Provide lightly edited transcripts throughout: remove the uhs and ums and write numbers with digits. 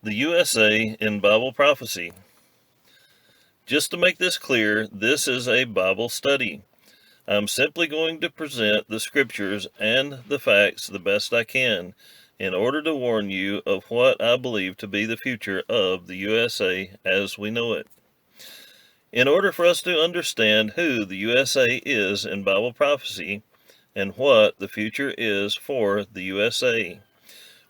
The USA in Bible Prophecy. Just to make this clear, this is a Bible study. I'm simply going to present the scriptures and the facts the best I can in order to warn you of what I believe to be the future of the USA as we know it. In order for us to understand who the USA is in Bible prophecy and what the future is for the USA,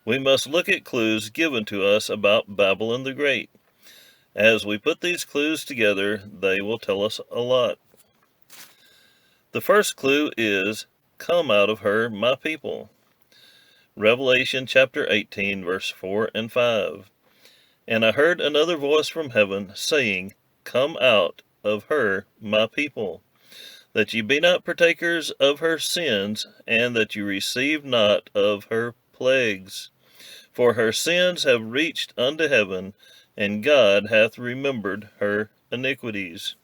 we must look at clues given to us about Babylon the Great. As we put these clues together, they will tell us a lot. The first clue is, "Come out of her, my people." Revelation chapter 18, verse 4 and 5. "And I heard another voice from heaven, saying, Come out of her, my people, that ye be not partakers of her sins, and that ye receive not of her plagues. For her sins have reached unto heaven, and God hath remembered her iniquities."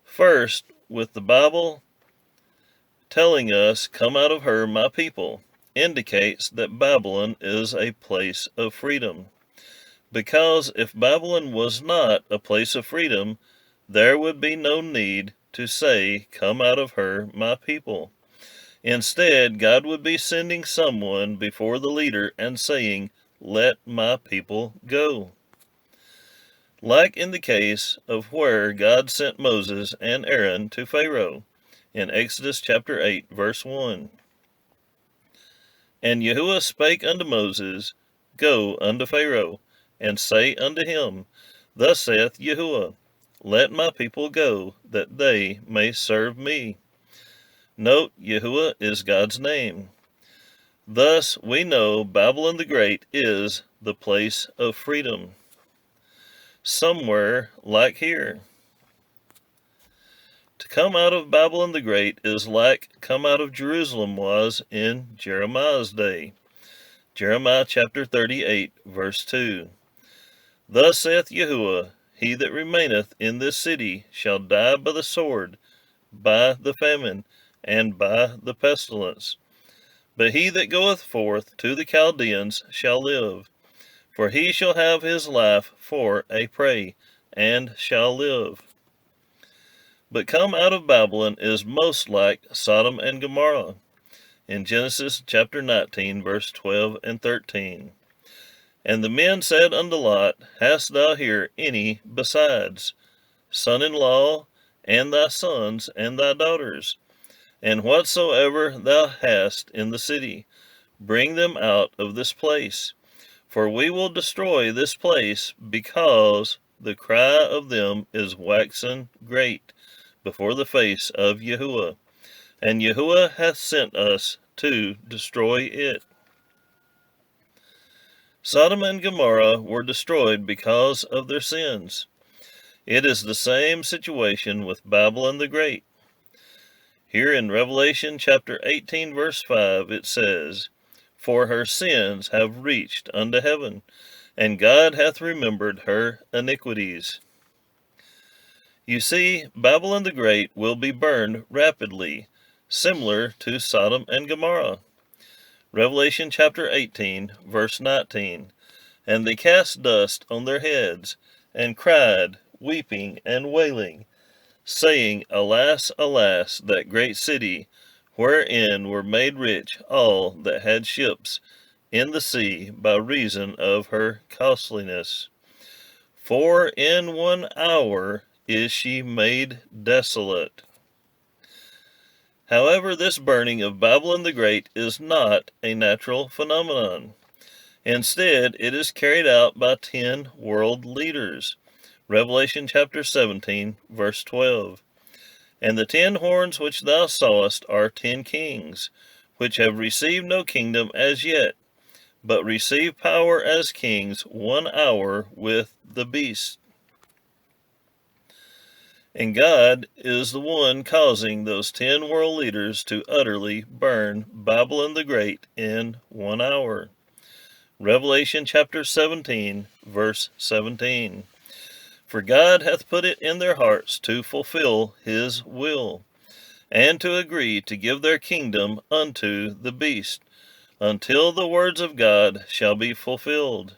First, with the Bible telling us, "Come out of her, my people," indicates that Babylon is a place of freedom. Because if Babylon was not a place of freedom, there would be no need to say, "Come out of her, my people." Instead, God would be sending someone before the leader and saying, "Let my people go." Like in the case of where God sent Moses and Aaron to Pharaoh in Exodus chapter 8, verse 1. "And YAHUWAH spake unto Moses, Go unto Pharaoh, and say unto him, Thus saith YAHUWAH, Let my people go, that they may serve me." Note, YAHUWAH is God's name. Thus, we know Babylon the Great is the place of freedom. Somewhere like here. To come out of Babylon the Great is like come out of Jerusalem was in Jeremiah's day. Jeremiah chapter 38, verse 2. "Thus saith YAHUWAH, He that remaineth in this city shall die by the sword, by the famine, and by the pestilence. But he that goeth forth to the Chaldeans shall live, for he shall have his life for a prey, and shall live." But come out of Babylon is most like Sodom and Gomorrah in Genesis chapter 19, verse 12 and 13. "And the men said unto Lot, Hast thou here any besides son-in-law, and thy sons, and thy daughters? And whatsoever thou hast in the city, bring them out of this place. For we will destroy this place, because the cry of them is waxen great before the face of YAHUWAH, and YAHUWAH hath sent us to destroy it." Sodom and Gomorrah were destroyed because of their sins. It is the same situation with Babylon the Great. Here in Revelation chapter 18, verse 5, it says, "For her sins have reached unto heaven, and God hath remembered her iniquities." You see, Babylon the Great will be burned rapidly, similar to Sodom and Gomorrah. Revelation chapter 18, verse 19, "And they cast dust on their heads, and cried, weeping and wailing, saying, Alas, alas, that great city, wherein were made rich all that had ships in the sea by reason of her costliness. For in 1 hour is she made desolate." However, this burning of Babylon the Great is not a natural phenomenon. Instead, it is carried out by 10 world leaders. Revelation chapter 17, verse 12. "And the 10 horns which thou sawest are 10 kings, which have received no kingdom as yet, but receive power as kings 1 hour with the beast." And God is the one causing those 10 world leaders to utterly burn Babylon the Great in 1 hour. Revelation chapter 17, verse 17. "For God hath put it in their hearts to fulfill his will, and to agree to give their kingdom unto the beast, until the words of God shall be fulfilled."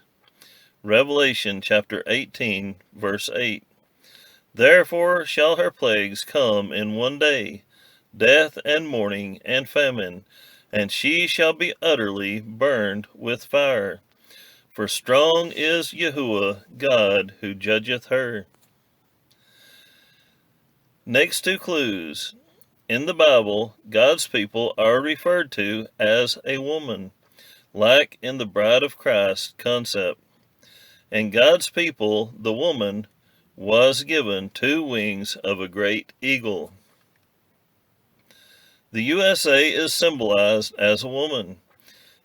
Revelation chapter 18, verse 8. Therefore shall her plagues come in one day, death and mourning and famine, and she shall be utterly burned with fire. For strong is Yahuwah God who judgeth her. Next two clues. In the Bible, God's people are referred to as a woman, like in the Bride of Christ concept. And God's people, the woman, was given 2 wings of a great eagle. The USA is symbolized as a woman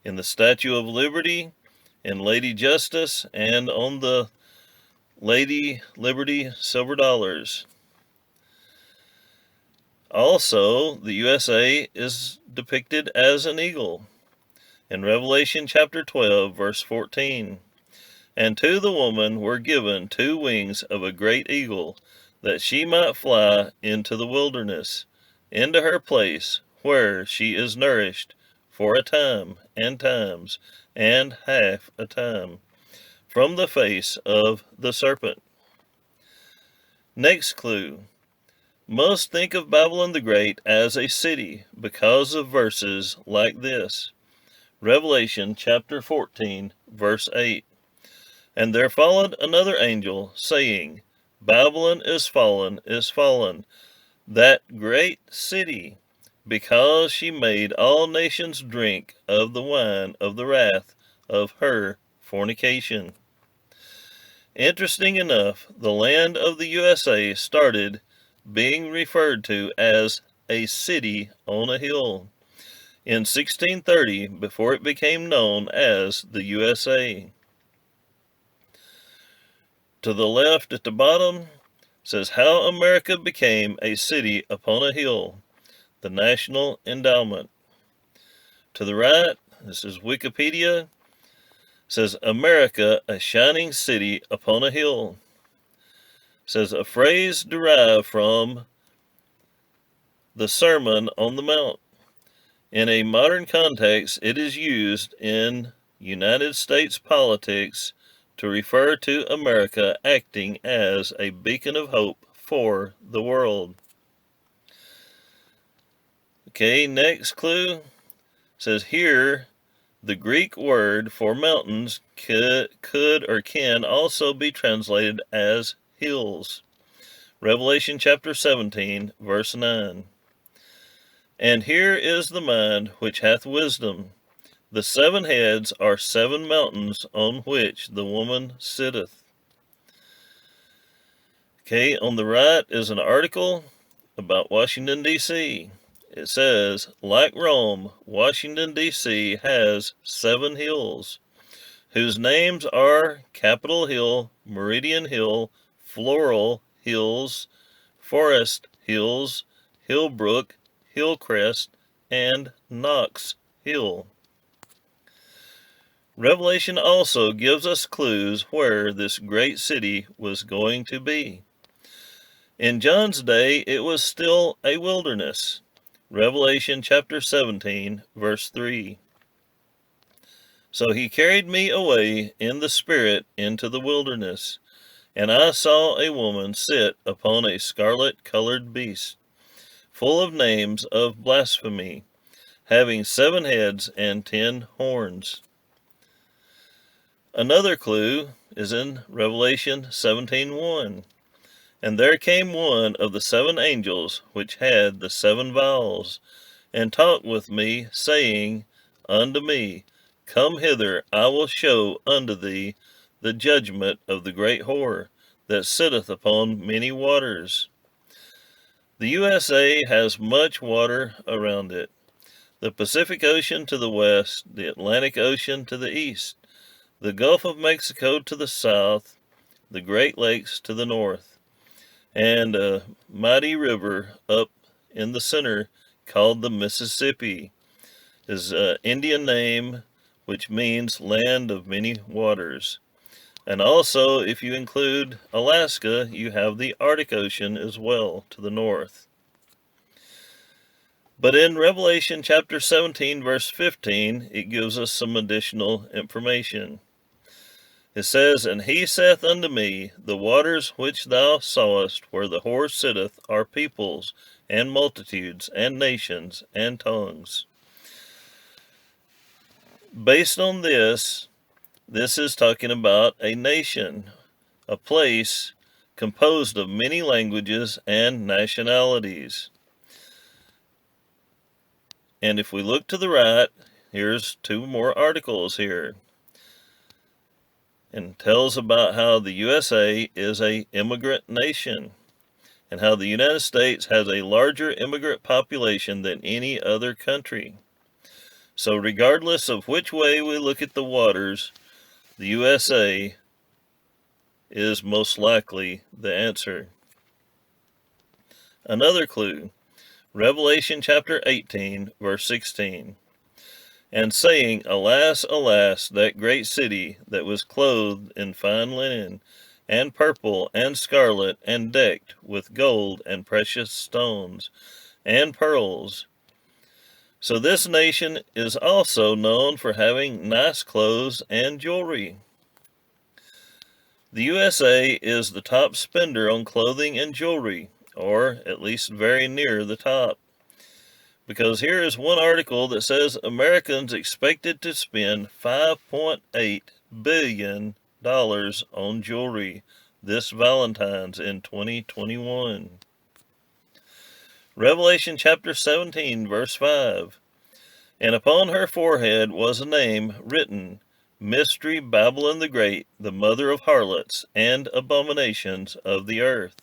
in the Statue of Liberty, in Lady Justice, and on the Lady Liberty silver dollars. Also, the USA is depicted as an eagle in Revelation chapter 12, verse 14. And to the woman were given 2 wings of a great eagle, that she might fly into the wilderness, into her place where she is nourished for a time and times and half a time from the face of the serpent. Next clue. Most think of Babylon the Great as a city because of verses like this. Revelation chapter 14, verse 8. And there followed another angel, saying, Babylon is fallen, that great city, because she made all nations drink of the wine of the wrath of her fornication. Interesting enough, the land of the USA started being referred to as a city on a hill in 1630 before it became known as the USA. To the left at the bottom says How America Became a City Upon a Hill, the National Endowment. To the right, this is Wikipedia, says America, a shining city upon a hill. Says a phrase derived from the Sermon on the Mount. In a modern context, it is used in United States politics to refer to America acting as a beacon of hope for the world. Okay, next clue says here the Greek word for mountains could or can also be translated as hills. Revelation chapter 17, verse 9. And here is the mind which hath wisdom. The 7 heads are 7 mountains on which the woman sitteth. Okay, on the right is an article about Washington, D.C. It says, like Rome, Washington, D.C. has 7 hills, whose names are Capitol Hill, Meridian Hill, Floral Hills, Forest Hills, Hillbrook, Hillcrest, and Knox Hill. Revelation also gives us clues where this great city was going to be. In John's day, it was still a wilderness. Revelation chapter 17, verse 3. So he carried me away in the Spirit into the wilderness, and I saw a woman sit upon a scarlet-colored beast, full of names of blasphemy, having 7 heads and 10 horns. Another clue is in Revelation 17:1. And there came one of the 7 angels which had the 7 vials, and talked with me, saying unto me, Come hither, I will show unto thee the judgment of the great whore, that sitteth upon many waters. The USA has much water around it. The Pacific Ocean to the west, the Atlantic Ocean to the east, the Gulf of Mexico to the south, the Great Lakes to the north, and a mighty river up in the center called the Mississippi is an Indian name which means land of many waters. And also, if you include Alaska, you have the Arctic Ocean as well to the north. But in Revelation chapter 17, verse 15, it gives us some additional information. It says, "And he saith unto me, The waters which thou sawest where the horse sitteth are peoples, and multitudes, and nations, and tongues." Based on this is talking about a nation, a place composed of many languages and nationalities. And if we look to the right, here's two more articles here. And tells about how the USA is a immigrant nation and how the United States has a larger immigrant population than any other country. So regardless of which way we look at the waters, the USA is most likely the answer. Another clue, Revelation chapter 18, verse 16. "And saying, Alas, alas, that great city that was clothed in fine linen, and purple, and scarlet, and decked with gold, and precious stones, and pearls." So this nation is also known for having nice clothes and jewelry. The USA is the top spender on clothing and jewelry, or at least very near the top. Because here is one article that says Americans expected to spend $5.8 billion on jewelry this Valentine's in 2021. Revelation chapter 17, verse 5. "And upon her forehead was a name written, Mystery Babylon the Great, the mother of harlots and abominations of the earth."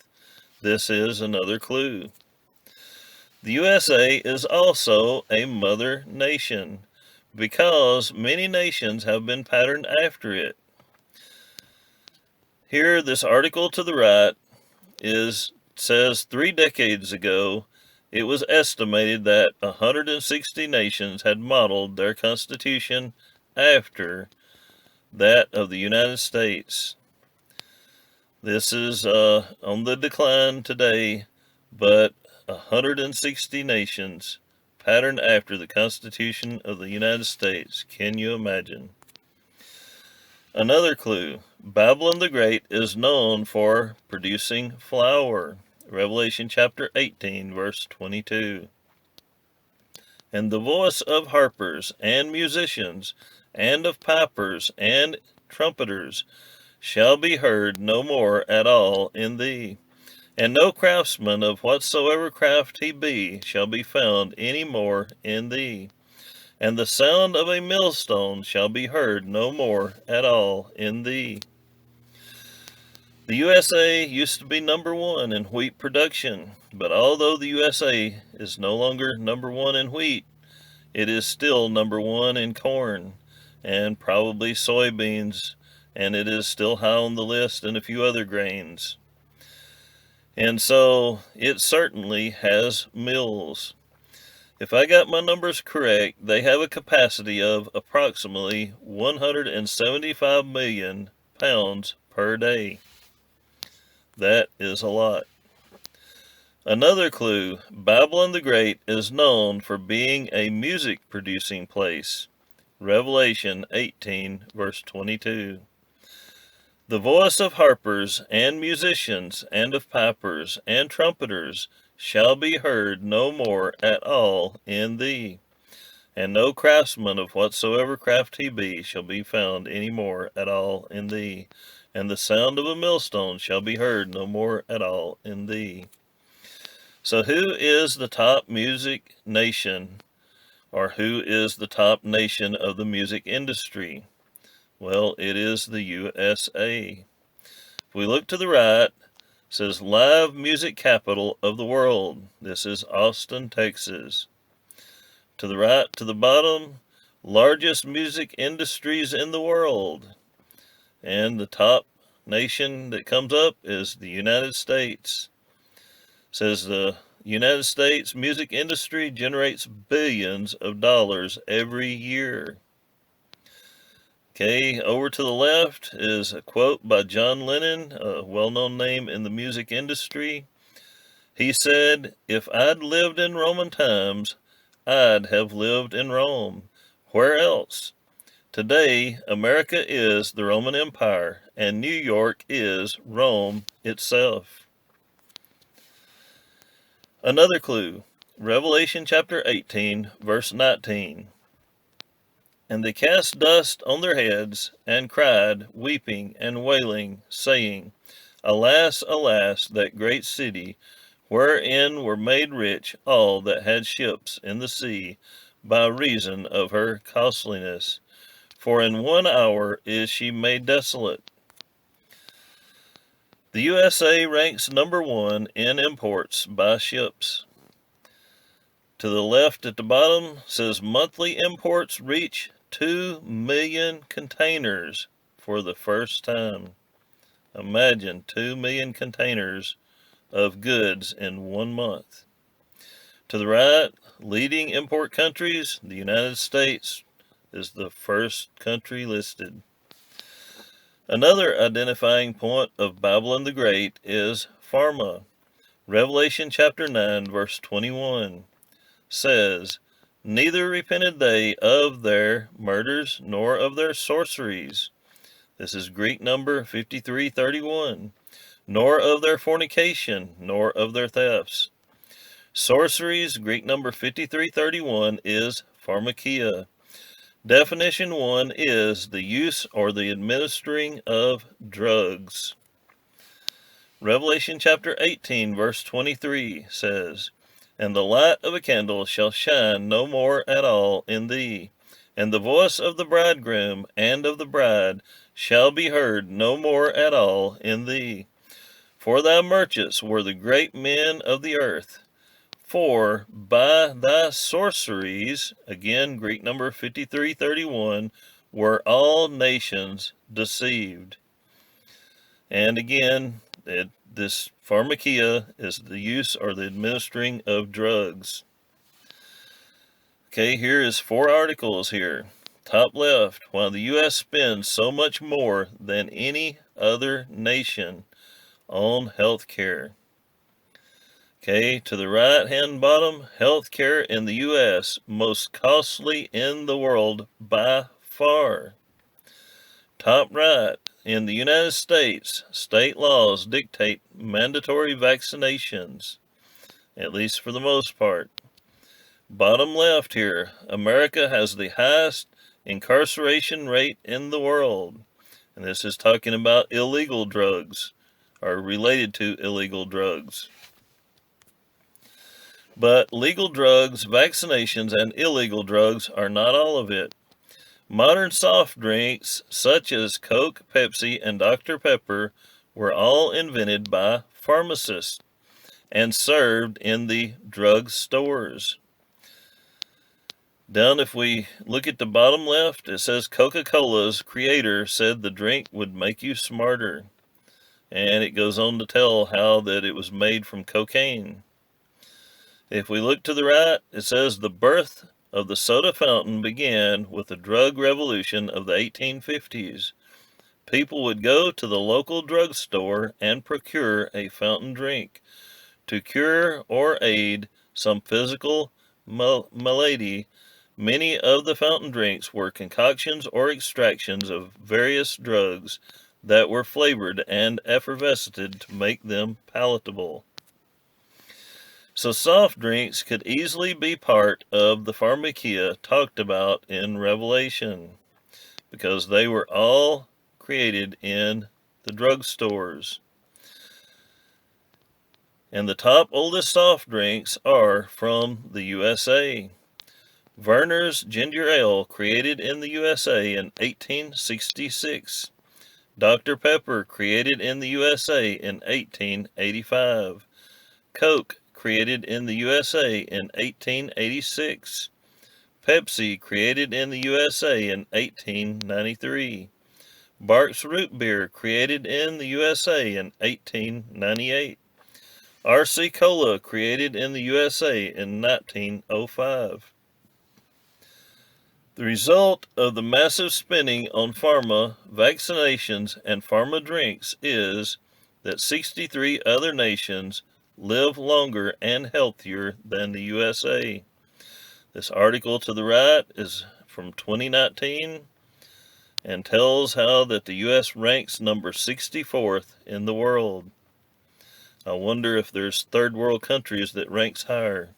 This is another clue. The USA is also a mother nation because many nations have been patterned after it. Here, this article to the right says 3 decades ago, it was estimated that 160 nations had modeled their constitution after that of the United States. This is on the decline today, but 160 nations patterned after the Constitution of the United States. Can you imagine? Another clue, Babylon the Great is known for producing flour. Revelation chapter 18, verse 22. "And the voice of harpers and musicians, and of pipers and trumpeters, shall be heard no more at all in thee. And no craftsman of whatsoever craft he be shall be found any more in thee. And the sound of a millstone shall be heard no more at all in thee." The USA used to be number one in wheat production, but although the USA is no longer number one in wheat, it is still number one in corn and probably soybeans, and it is still high on the list in a few other grains. And so it certainly has mills. If I got my numbers correct, they have a capacity of approximately 175 million pounds per day. That is a lot. Another clue, Babylon the Great is known for being a music producing place. Revelation 18, verse 22. "The voice of harpers and musicians and of pipers and trumpeters shall be heard no more at all in thee. And no craftsman of whatsoever craft he be shall be found any more at all in thee. And the sound of a millstone shall be heard no more at all in thee." So who is the top music nation, or who is the top nation of the music industry? Well, it is the USA. If we look to the right, it says live music capital of the world. This is Austin, Texas. To the right, to the bottom, largest music industries in the world. And the top nation that comes up is the United States. It says the United States music industry generates billions of dollars every year. Okay, over to the left is a quote by John Lennon, a well-known name in the music industry. He said, "If I'd lived in Roman times, I'd have lived in Rome. Where else? Today, America is the Roman Empire, and New York is Rome itself. Another clue, Revelation chapter 18, verse 19. And they cast dust on their heads, and cried, weeping and wailing, saying, Alas, alas, that great city, wherein were made rich all that had ships in the sea, by reason of her costliness. For in 1 hour is she made desolate. The USA ranks number 1 in imports by ships. To the left at the bottom says monthly imports reach 2 million containers for the first time. Imagine 2 million containers of goods in 1 month. To the right, leading import countries, the United States is the first country listed. Another identifying point of Babylon the Great is pharma. Revelation chapter 9, verse 21 says, Neither repented they of their murders nor of their sorceries. This is Greek number 5331. Nor of their fornication, nor of their thefts. Sorceries, Greek number 5331, is pharmakia. Definition 1 is the use or the administering of drugs. Revelation chapter 18, verse 23 says, And the light of a candle shall shine no more at all in thee, and the voice of the bridegroom and of the bride shall be heard no more at all in thee. For thy merchants were the great men of the earth. For by thy sorceries, again Greek number 5331, were all nations deceived. And again, this pharmakia is the use or the administering of drugs. Okay, here is 4 articles here. Top left, while the U.S. spends so much more than any other nation on health care. Okay, to the right-hand bottom, health care in the U.S., most costly in the world by far. Top right, in the United States, state laws dictate mandatory vaccinations, at least for the most part. Bottom left here, America has the highest incarceration rate in the world. And this is talking about illegal drugs, or related to illegal drugs. But legal drugs, vaccinations, and illegal drugs are not all of it. Modern soft drinks, such as Coke, Pepsi, and Dr. Pepper, were all invented by pharmacists and served in the drug stores. Down, if we look at the bottom left, it says Coca-Cola's creator said the drink would make you smarter. And it goes on to tell how that it was made from cocaine. If we look to the right, it says the birth of the soda fountain began with the drug revolution of the 1850s. People would go to the local drugstore and procure a fountain drink to cure or aid some physical malady. Many of the fountain drinks were concoctions or extractions of various drugs that were flavored and effervesced to make them palatable. So soft drinks could easily be part of the pharmakia talked about in Revelation, because they were all created in the drugstores. And the top oldest soft drinks are from the USA. Verner's Ginger Ale, created in the USA in 1866. Dr. Pepper, created in the USA in 1885. Coke, created in the USA in 1886. Pepsi, created in the USA in 1893. Barq's Root Beer, created in the USA in 1898. RC Cola, created in the USA in 1905. The result of the massive spending on pharma, vaccinations, and pharma drinks is that 63 other nations live longer and healthier than the USA. This article to the right is from 2019, and tells how that the U.S. ranks number 64th in the world. I wonder if there's third world countries that ranks higher.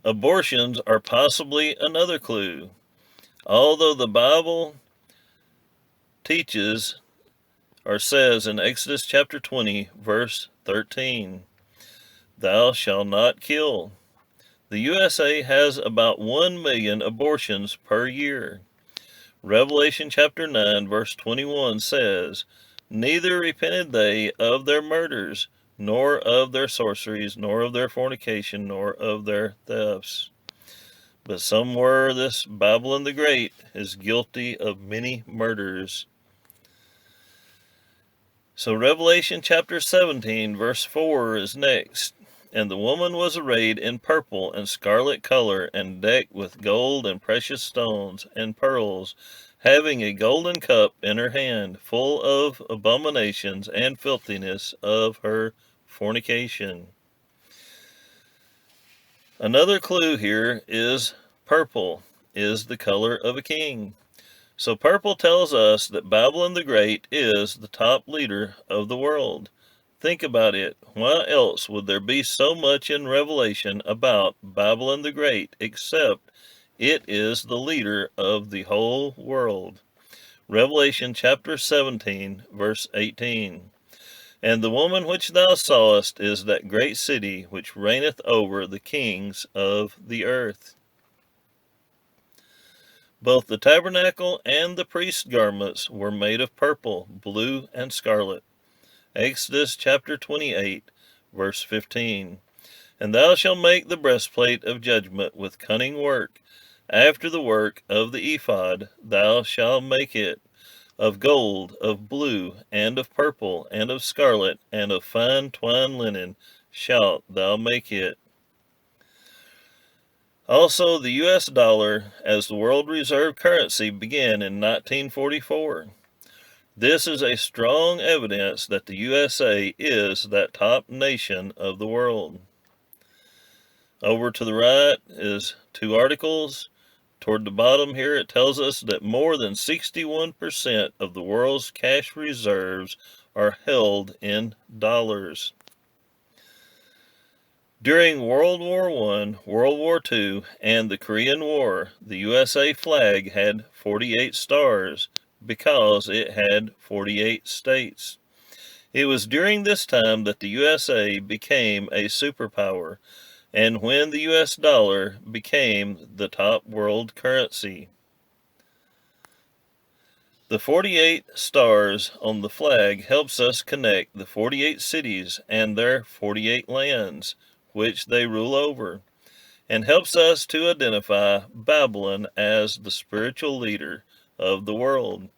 Abortions are possibly another clue. Although the Bible teaches or says in Exodus chapter 20, verse 13, "Thou shalt not kill." The USA has about 1 million abortions per year. Revelation chapter 9, verse 21 says, "Neither repented they of their murders, nor of their sorceries, nor of their fornication, nor of their thefts." But somewhere this Babylon the Great is guilty of many murders. So Revelation chapter 17, verse 4 is next. "And the woman was arrayed in purple and scarlet color, and decked with gold and precious stones and pearls, having a golden cup in her hand, full of abominations and filthiness of her fornication." Another clue here is purple is the color of a king. So purple tells us that Babylon the Great is the top leader of the world. Think about it. Why else would there be so much in Revelation about Babylon the Great except it is the leader of the whole world? Revelation chapter 17, verse 18. "And the woman which thou sawest is that great city which reigneth over the kings of the earth." Both the tabernacle and the priest's garments were made of purple, blue, and scarlet. Exodus chapter 28, verse 15. "And thou shalt make the breastplate of judgment with cunning work. After the work of the ephod thou shalt make it. Of gold, of blue, and of purple, and of scarlet, and of fine twined linen shalt thou make it." Also, the U.S. dollar as the world reserve currency began in 1944. This is a strong evidence that the USA is that top nation of the world. Over to the right is two articles. Toward the bottom here, it tells us that more than 61% of the world's cash reserves are held in dollars. During World War I, World War II, and the Korean War, the USA flag had 48 stars because it had 48 states. It was during this time that the USA became a superpower, and when the US dollar became the top world currency. The 48 stars on the flag helps us connect the 48 cities and their 48 lands, which they rule over, and helps us to identify Babylon as the spiritual leader of the world.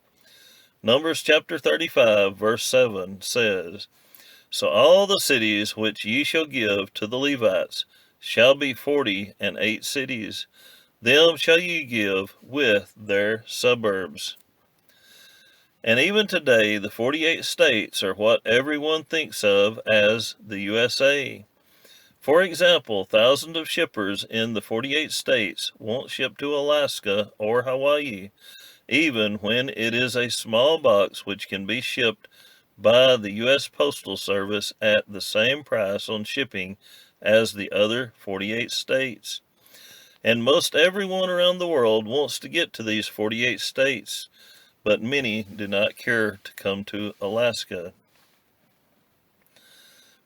Numbers chapter 35, verse 7 says, "So all the cities which ye shall give to the Levites shall be 48 cities. Them shall ye give with their suburbs." And even today, the 48 states are what everyone thinks of as the USA. For example, thousands of shippers in the 48 states won't ship to Alaska or Hawaii, even when it is a small box which can be shipped by the U.S. Postal Service at the same price on shipping as the other 48 states. And most everyone around the world wants to get to these 48 states, but many do not care to come to Alaska.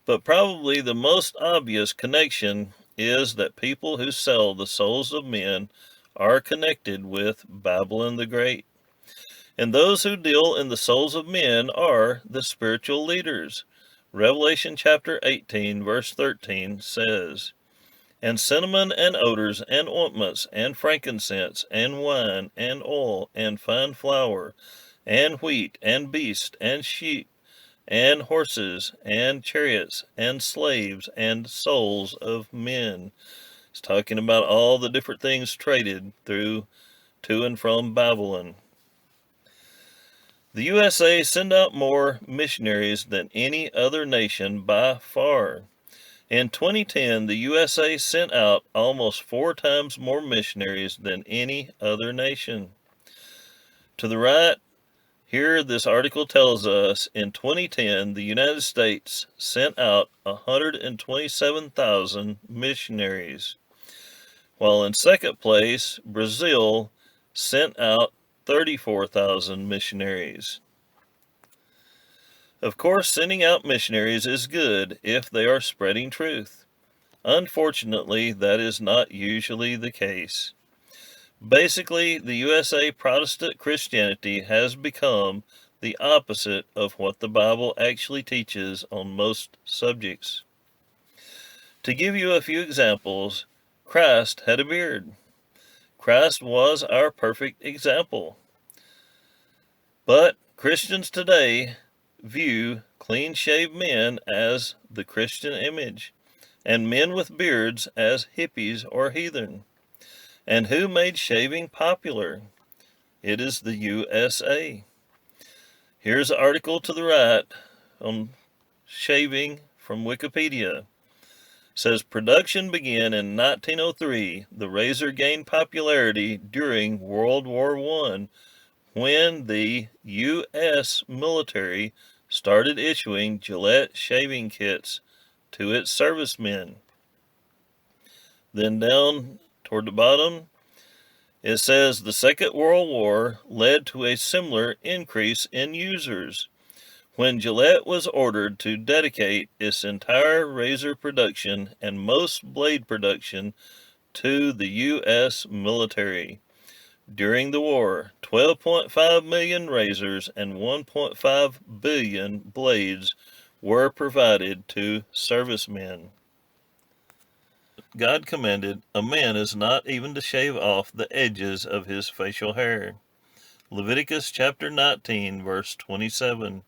But probably the most obvious connection is that people who sell the souls of men are connected with Babylon the Great. And those who deal in the souls of men are the spiritual leaders. Revelation chapter 18, verse 13 says, "And cinnamon and odors and ointments and frankincense and wine and oil and fine flour and wheat and beasts and sheep and horses and chariots and slaves and souls of men." It's talking about all the different things traded through to and from Babylon. The USA send out more missionaries than any other nation by far. In 2010, the USA sent out almost 4 times more missionaries than any other nation. To the right, here this article tells us in 2010 the United States sent out 127,000 missionaries, while in second place Brazil sent out 34,000 missionaries. Of course, sending out missionaries is good if they are spreading truth. Unfortunately, that is not usually the case. Basically, the USA Protestant Christianity has become the opposite of what the Bible actually teaches on most subjects. To give you a few examples, Christ had a beard. Christ was our perfect example. But Christians today view clean-shaved men as the Christian image, and men with beards as hippies or heathen. And who made shaving popular? It is the USA. Here's an article to the right on shaving from Wikipedia. It says production began in 1903. The razor gained popularity during World War I when the U.S. military started issuing Gillette shaving kits to its servicemen. Then down toward the bottom, it says the Second World War led to a similar increase in users when Gillette was ordered to dedicate its entire razor production and most blade production to the U.S. military. During the war, 12.5 million razors and 1.5 billion blades were provided to servicemen. God commanded, a man is not even to shave off the edges of his facial hair. Leviticus chapter 19, verse 27.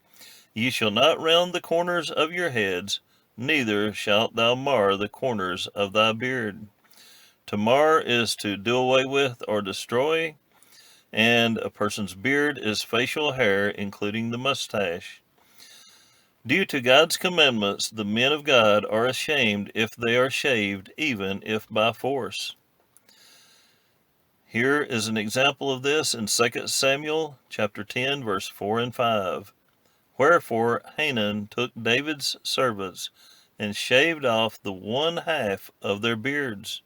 Ye shall not round the corners of your heads, neither shalt thou mar the corners of thy beard. To mar is to do away with or destroy, and a person's beard is facial hair, including the mustache. Due to God's commandments, the men of God are ashamed if they are shaved, even if by force. Here is an example of this in 2 Samuel chapter 10, verse 4 and 5. Wherefore Hanan took David's servants and shaved off the one half of their beards,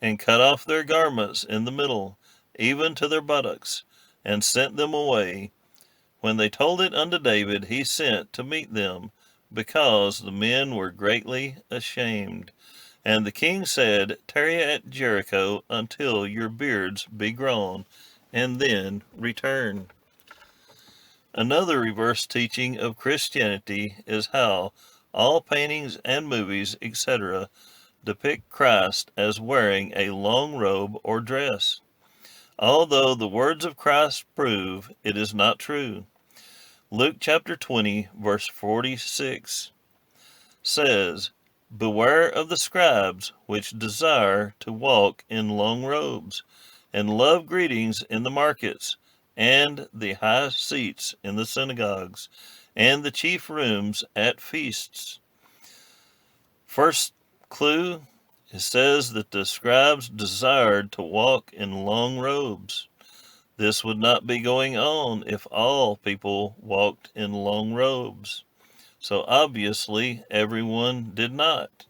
and cut off their garments in the middle, even to their buttocks, and sent them away. When they told it unto David, he sent to meet them, because the men were greatly ashamed. And the king said, Tarry at Jericho until your beards be grown, and then return. Another reverse teaching of Christianity is how all paintings and movies, etc., depict Christ as wearing a long robe or dress, although the words of Christ prove it is not true. Luke chapter 20, verse 46 says, Beware of the scribes which desire to walk in long robes, and love greetings in the markets, and the high seats in the synagogues, and the chief rooms at feasts. First clue, it says that the scribes desired to walk in long robes. This would not be going on if all people walked in long robes. So obviously everyone did not.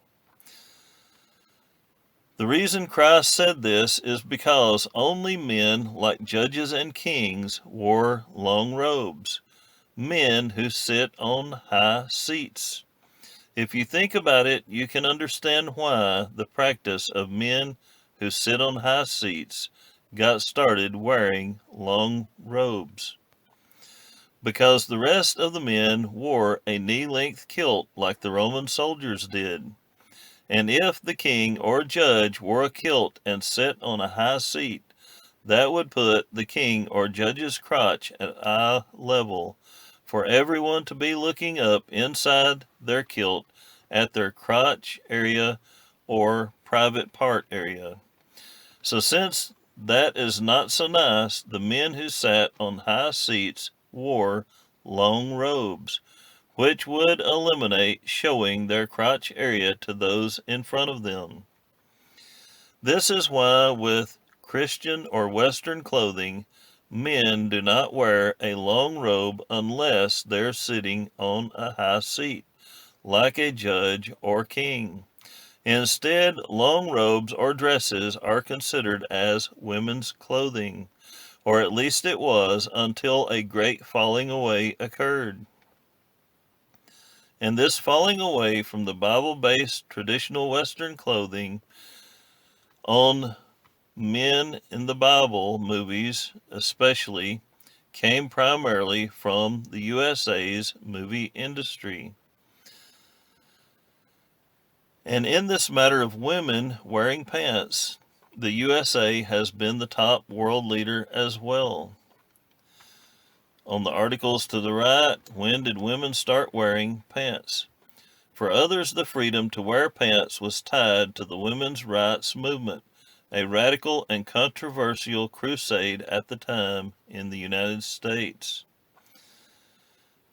The reason Christ said this is because only men like judges and kings wore long robes, men who sit on high seats. If you think about it, you can understand why the practice of men who sit on high seats got started wearing long robes. Because the rest of the men wore a knee-length kilt like the Roman soldiers did. And if the king or judge wore a kilt and sat on a high seat, that would put the king or judge's crotch at eye level for everyone to be looking up inside their kilt at their crotch area or private part area. So since that is not so nice, the men who sat on high seats wore long robes, which would eliminate showing their crotch area to those in front of them. This is why with Christian or Western clothing, men do not wear a long robe unless they're sitting on a high seat, like a judge or king. Instead, long robes or dresses are considered as women's clothing, or at least it was until a great falling away occurred. And this falling away from the Bible based traditional Western clothing on men in the Bible movies, especially, came primarily from the USA's movie industry. And in this matter of women wearing pants, the USA has been the top world leader as well. On the articles to the right, when did women start wearing pants? For others, the freedom to wear pants was tied to the women's rights movement, a radical and controversial crusade at the time in the United States.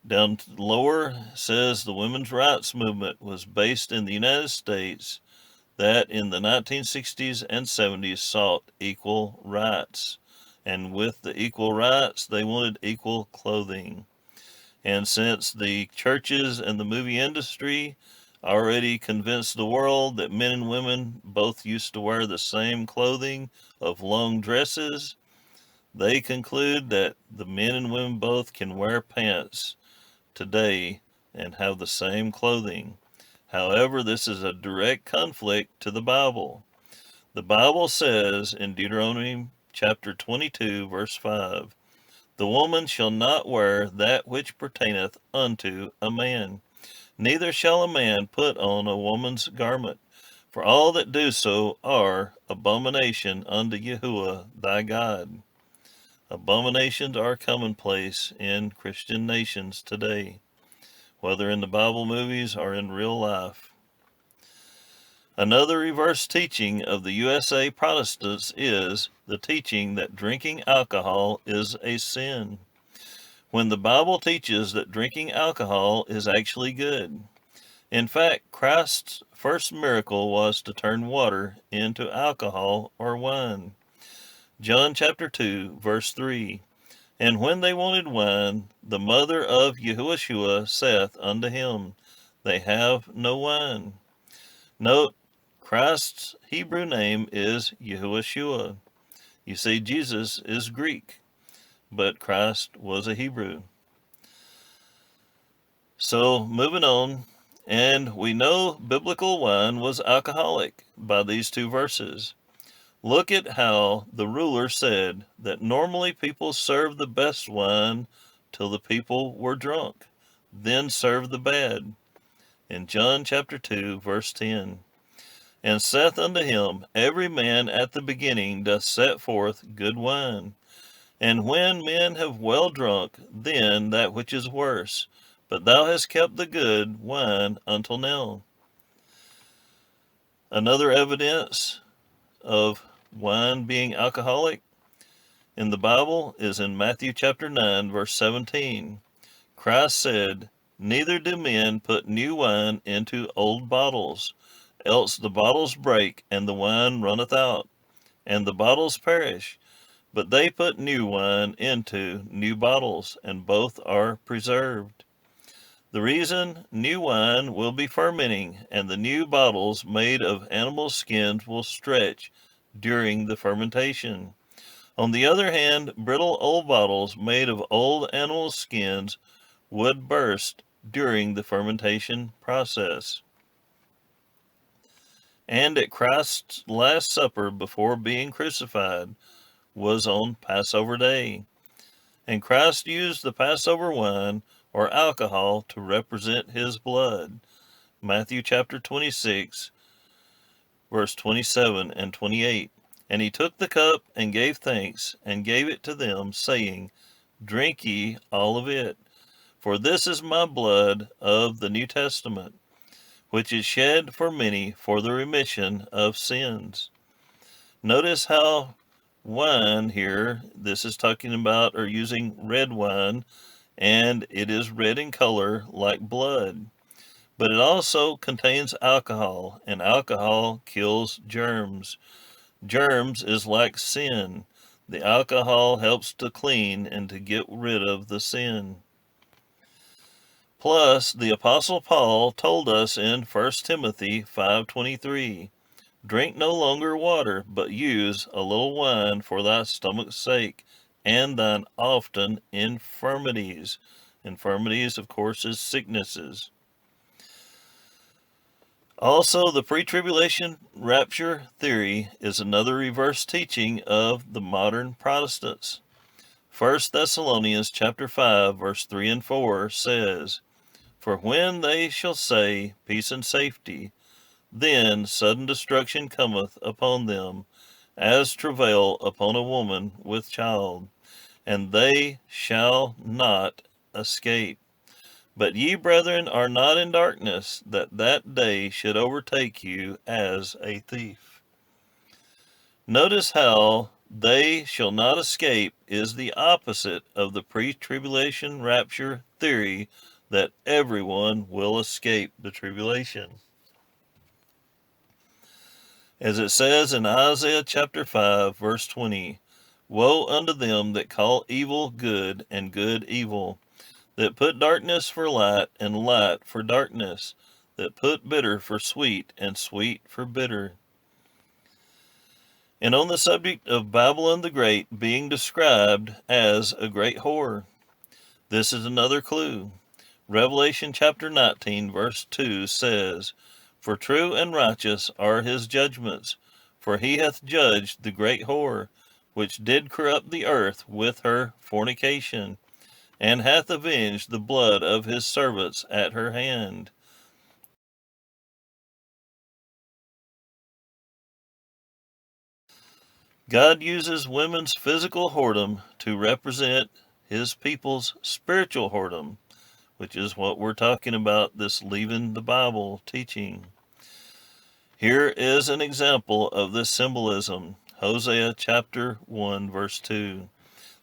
Down lower says the women's rights movement was based in the United States that in the 1960s and 70s sought equal rights. And with the equal rights, they wanted equal clothing. And since the churches and the movie industry already convinced the world that men and women both used to wear the same clothing of long dresses, they conclude that the men and women both can wear pants today and have the same clothing. However, this is a direct conflict to the Bible. The Bible says in Deuteronomy chapter 22, verse 5, "The woman shall not wear that which pertaineth unto a man, neither shall a man put on a woman's garment, for all that do so are abomination unto Yahuwah thy God." Abominations are commonplace in Christian nations today, whether in the Bible movies or in real life. Another reverse teaching of the USA Protestants is the teaching that drinking alcohol is a sin, when the Bible teaches that drinking alcohol is actually good. In fact, Christ's first miracle was to turn water into alcohol or wine. John chapter 2, verse 3. "And when they wanted wine, the mother of Yahuwah saith unto him, They have no wine." Note, Christ's Hebrew name is Yahuwah. You see, Jesus is Greek, but Christ was a Hebrew. So, moving on, and we know biblical wine was alcoholic by these two verses. Look at how the ruler said that normally people served the best wine till the people were drunk, then served the bad. In John chapter 2, verse 10, "And saith unto him, Every man at the beginning doth set forth good wine. And when men have well drunk, then that which is worse. But thou hast kept the good wine until now." Another evidence of wine being alcoholic in the Bible is in Matthew chapter 9, verse 17. Christ said, "Neither do men put new wine into old bottles, else the bottles break, and the wine runneth out, and the bottles perish. But they put new wine into new bottles, and both are preserved." The reason new wine will be fermenting, and the new bottles made of animal skins will stretch during the fermentation. On the other hand, brittle old bottles made of old animal skins would burst during the fermentation process. And at Christ's Last Supper before being crucified was on Passover Day, and Christ used the Passover wine or alcohol to represent his blood. Matthew chapter 26, verse 27 and 28. "And he took the cup and gave thanks, and gave it to them, saying, Drink ye all of it, for this is my blood of the New Testament, which is shed for many for the remission of sins." Notice how wine here, this is talking about or using red wine, and it is red in color like blood. But it also contains alcohol, and alcohol kills germs. Germs is like sin. The alcohol helps to clean and to get rid of the sin. Plus, the Apostle Paul told us in 1 Timothy 5:23, drink no longer water, but use a little wine for thy stomach's sake, and thine often infirmities. Infirmities, of course, is sicknesses. Also, the pre-tribulation rapture theory is another reverse teaching of the modern Protestants. 1 Thessalonians chapter 5, verse 3 and 4 says, for when they shall say, peace and safety, then sudden destruction cometh upon them, as travail upon a woman with child, and they shall not escape. But ye, brethren, are not in darkness, that that day should overtake you as a thief. Notice how they shall not escape is the opposite of the pre-tribulation rapture theory that everyone will escape the tribulation. As it says in Isaiah chapter 5, verse 20, woe unto them that call evil good and good evil, that put darkness for light and light for darkness, that put bitter for sweet and sweet for bitter. And on the subject of Babylon the Great being described as a great whore, this is another clue. Revelation chapter 19, verse 2 says, for true and righteous are his judgments, for he hath judged the great whore, which did corrupt the earth with her fornication, and hath avenged the blood of his servants at her hand. God uses women's physical whoredom to represent his people's spiritual whoredom, which is what we're talking about, this leaving the Bible teaching. Here is an example of this symbolism. Hosea chapter 1, verse 2.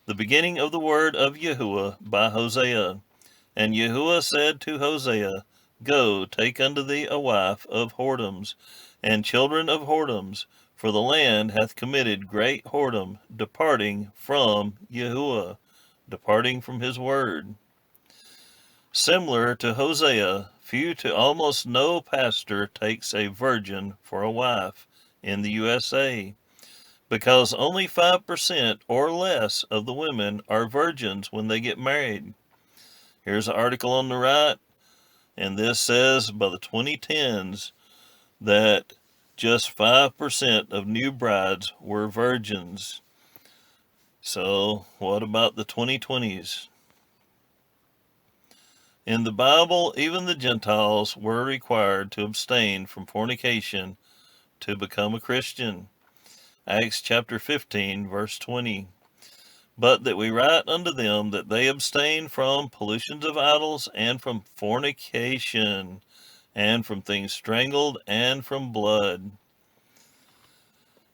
The beginning of the word of Yahuwah by Hosea. And Yahuwah said to Hosea, go, take unto thee a wife of whoredoms, and children of whoredoms, for the land hath committed great whoredom, departing from Yahuwah, departing from his word. Similar to Hosea, few to almost no pastor takes a virgin for a wife in the USA, because only 5% or less of the women are virgins when they get married. Here's an article on the right, and this says by the 2010s that just 5% of new brides were virgins. So what about the 2020s? In the Bible, even the Gentiles were required to abstain from fornication to become a Christian. Acts chapter 15, verse 20. But that we write unto them that they abstain from pollutions of idols, and from fornication, and from things strangled, and from blood.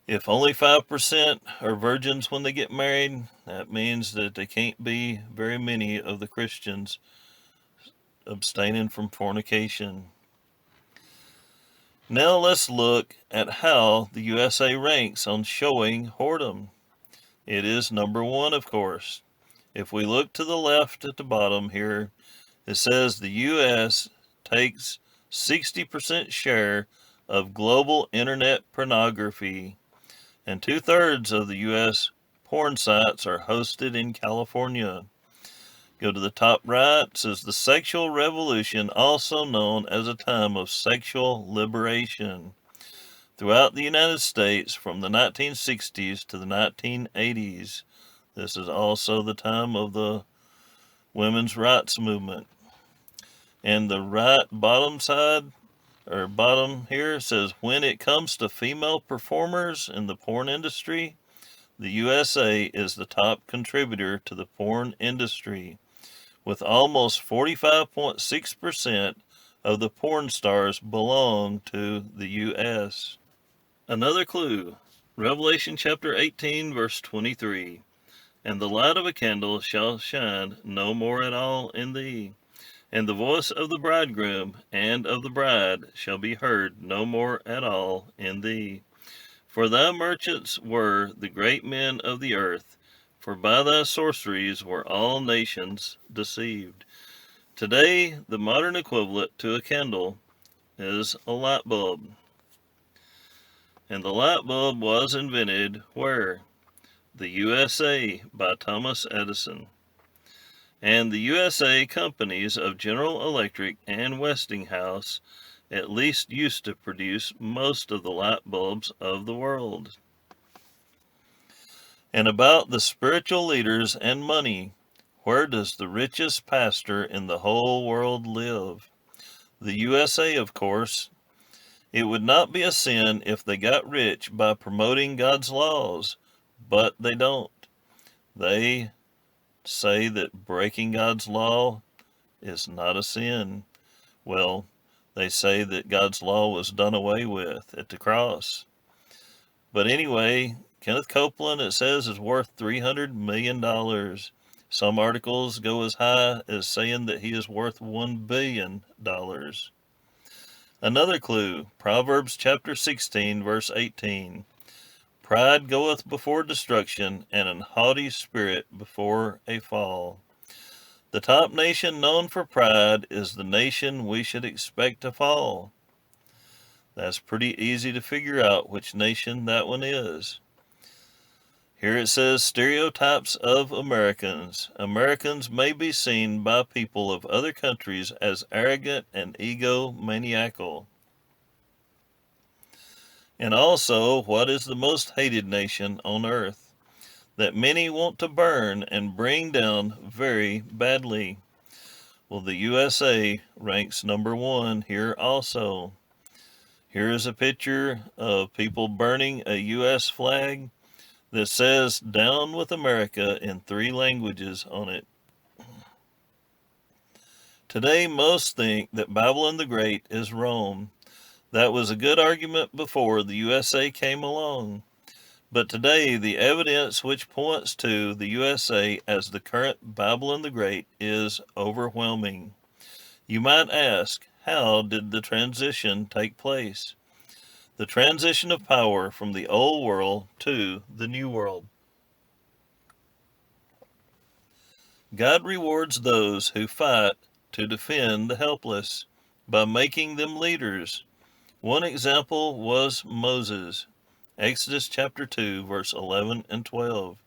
If only 5% are virgins when they get married, that means that there can't be very many of the Christians abstaining from fornication. Now let's look at how the USA ranks on showing whoredom. It is number 1, of course. If we look to the left at the bottom here, it says the U.S. takes 60% share of global internet pornography, and 2/3 of the U.S. porn sites are hosted in California. Go to the top right, it says the sexual revolution, also known as a time of sexual liberation. Throughout the United States from the 1960s to the 1980s. This is also the time of the women's rights movement. And the right bottom side, or bottom here, says when it comes to female performers in the porn industry, the USA is the top contributor to the porn industry, with almost 45.6% of the porn stars belong to the U.S. Another clue, Revelation chapter 18, verse 23. And the light of a candle shall shine no more at all in thee, and the voice of the bridegroom and of the bride shall be heard no more at all in thee. For thy merchants were the great men of the earth, for by thy sorceries were all nations deceived. Today, the modern equivalent to a candle is a light bulb. And the light bulb was invented where? The USA by Thomas Edison. And the USA companies of General Electric and Westinghouse at least used to produce most of the light bulbs of the world. And about the spiritual leaders and money, where does the richest pastor in the whole world live? The USA, of course. It would not be a sin if they got rich by promoting God's laws, but they don't. They say that breaking God's law is not a sin. Well, they say that God's law was done away with at the cross. But anyway, Kenneth Copeland, it says, is worth $300 million. Some articles go as high as saying that he is worth $1 billion. Another clue, Proverbs chapter 16, verse 18. Pride goeth before destruction, and an haughty spirit before a fall. The top nation known for pride is the nation we should expect to fall. That's pretty easy to figure out which nation that one is. Here it says stereotypes of Americans. Americans may be seen by people of other countries as arrogant and egomaniacal. And also, what is the most hated nation on earth? That many want to burn and bring down very badly. Well, the USA ranks number 1 here also. Here is a picture of people burning a U.S. flag that says "Down with America" in 3 languages on it. Today, most think that Babylon the Great is Rome. That was a good argument before the USA came along. But today, the evidence which points to the USA as the current Babylon the Great is overwhelming. You might ask, how did the transition take place? The transition of power from the old world to the new world. God rewards those who fight to defend the helpless by making them leaders. One example was Moses. Exodus chapter 2, verse 11 and 12.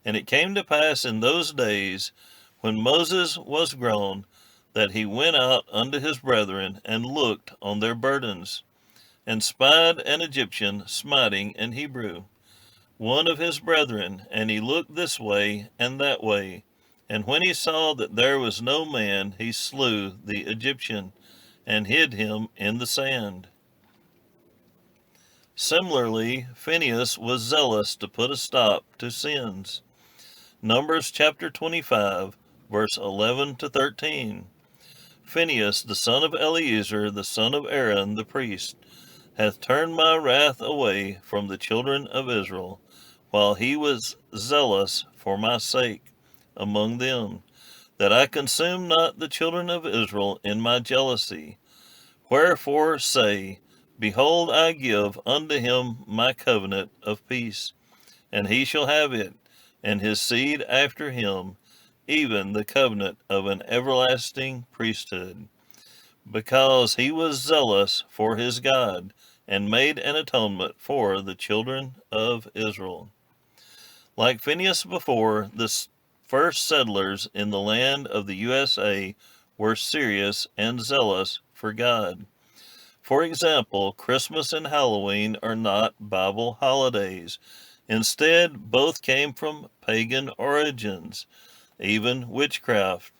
And it came to pass in those days, when Moses was grown, that he went out unto his brethren, and looked on their burdens, and spied an Egyptian smiting an Hebrew, one of his brethren, and he looked this way and that way. And when he saw that there was no man, he slew the Egyptian, and hid him in the sand. Similarly, Phinehas was zealous to put a stop to sins. Numbers chapter 25, verse 11 to 13. Phinehas, the son of Eleazar, the son of Aaron, the priest, hath turned my wrath away from the children of Israel, while he was zealous for my sake among them, that I consume not the children of Israel in my jealousy. Wherefore say, Behold, I give unto him my covenant of peace, and he shall have it, and his seed after him, even the covenant of an everlasting priesthood, because he was zealous for his God, and made an atonement for the children of Israel. Like Phinehas before, the first settlers in the land of the USA were serious and zealous for God. For example, Christmas and Halloween are not Bible holidays. Instead, both came from pagan origins, even witchcraft.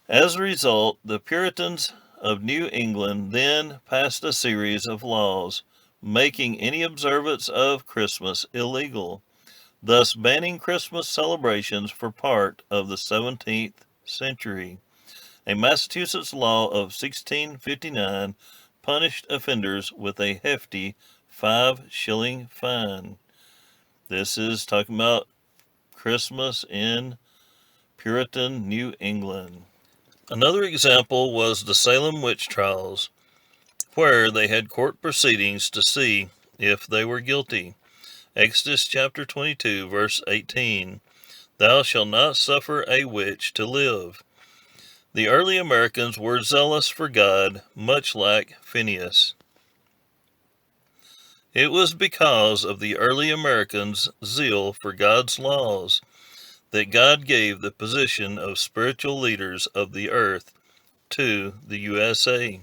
As a result, the Puritans of New England then passed a series of laws making any observance of Christmas illegal, thus banning Christmas celebrations for part of the 17th century. A Massachusetts law of 1659 punished offenders with a hefty 5-shilling fine. This is talking about Christmas in Puritan New England. Another example was the Salem witch trials, where they had court proceedings to see if they were guilty. Exodus chapter 22, verse 18. Thou shalt not suffer a witch to live. The early Americans were zealous for God, much like Phineas. It was because of the early Americans' zeal for God's laws that God gave the position of spiritual leaders of the earth to the USA.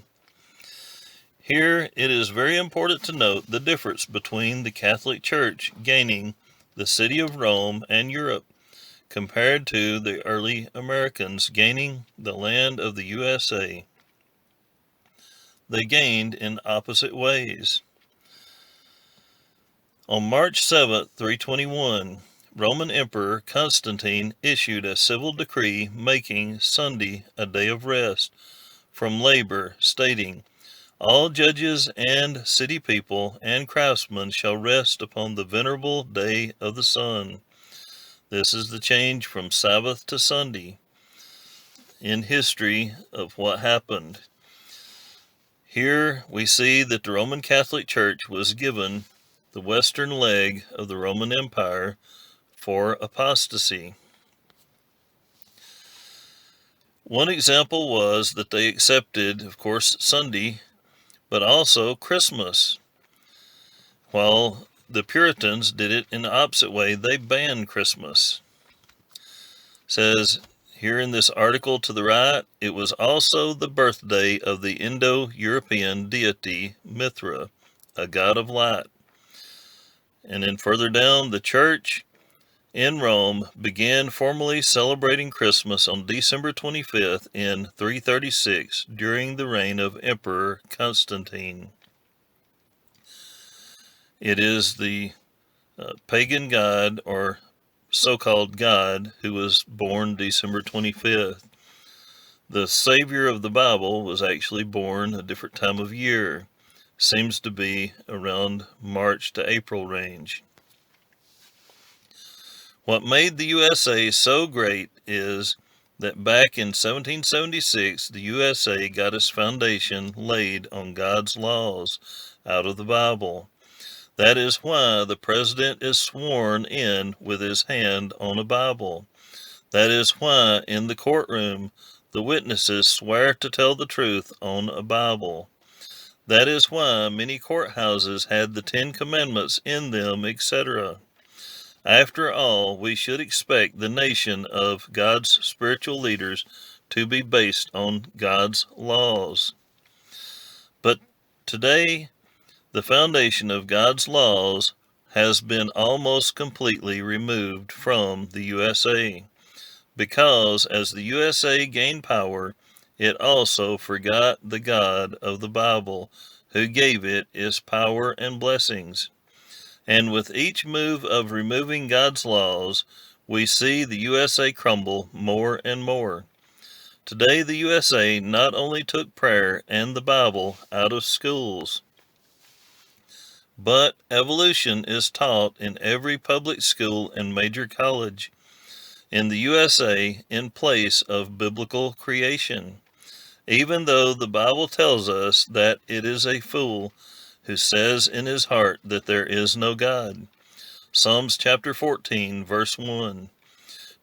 Here it is very important to note the difference between the Catholic Church gaining the city of Rome and Europe compared to the early Americans gaining the land of the USA. They gained in opposite ways. On March 7, 321, Roman Emperor Constantine issued a civil decree making Sunday a day of rest from labor, stating, all judges and city people and craftsmen shall rest upon the venerable day of the sun. This is the change from Sabbath to Sunday in history of what happened. Here we see that the Roman Catholic Church was given the western leg of the Roman Empire for apostasy. One example was that they accepted, of course, Sunday, but also Christmas. While the Puritans did it in the opposite way, they banned Christmas. It says here in this article to the right, it was also the birthday of the Indo-European deity Mithra, a god of light. And then further down, the church in Rome began formally celebrating Christmas on December 25th in 336 during the reign of Emperor Constantine. It is the pagan god or so-called God who was born December 25th. The Savior of the Bible was actually born a different time of year. Seems to be around March to April range. What made the USA so great is that back in 1776, the USA got its foundation laid on God's laws out of the Bible. That is why the president is sworn in with his hand on a Bible. That is why in the courtroom the witnesses swear to tell the truth on a Bible. That is why many courthouses had the 10 Commandments in them, etc. After all, we should expect the nation of God's spiritual leaders to be based on God's laws. But today, the foundation of God's laws has been almost completely removed from the USA, because as the USA gained power, it also forgot the God of the Bible, who gave it its power and blessings. And with each move of removing God's laws, we see the USA crumble more and more. Today, the USA not only took prayer and the Bible out of schools, but evolution is taught in every public school and major college in the USA in place of biblical creation, even though the Bible tells us that it is a fool who says in his heart that there is no God. Psalms chapter 14, verse 1.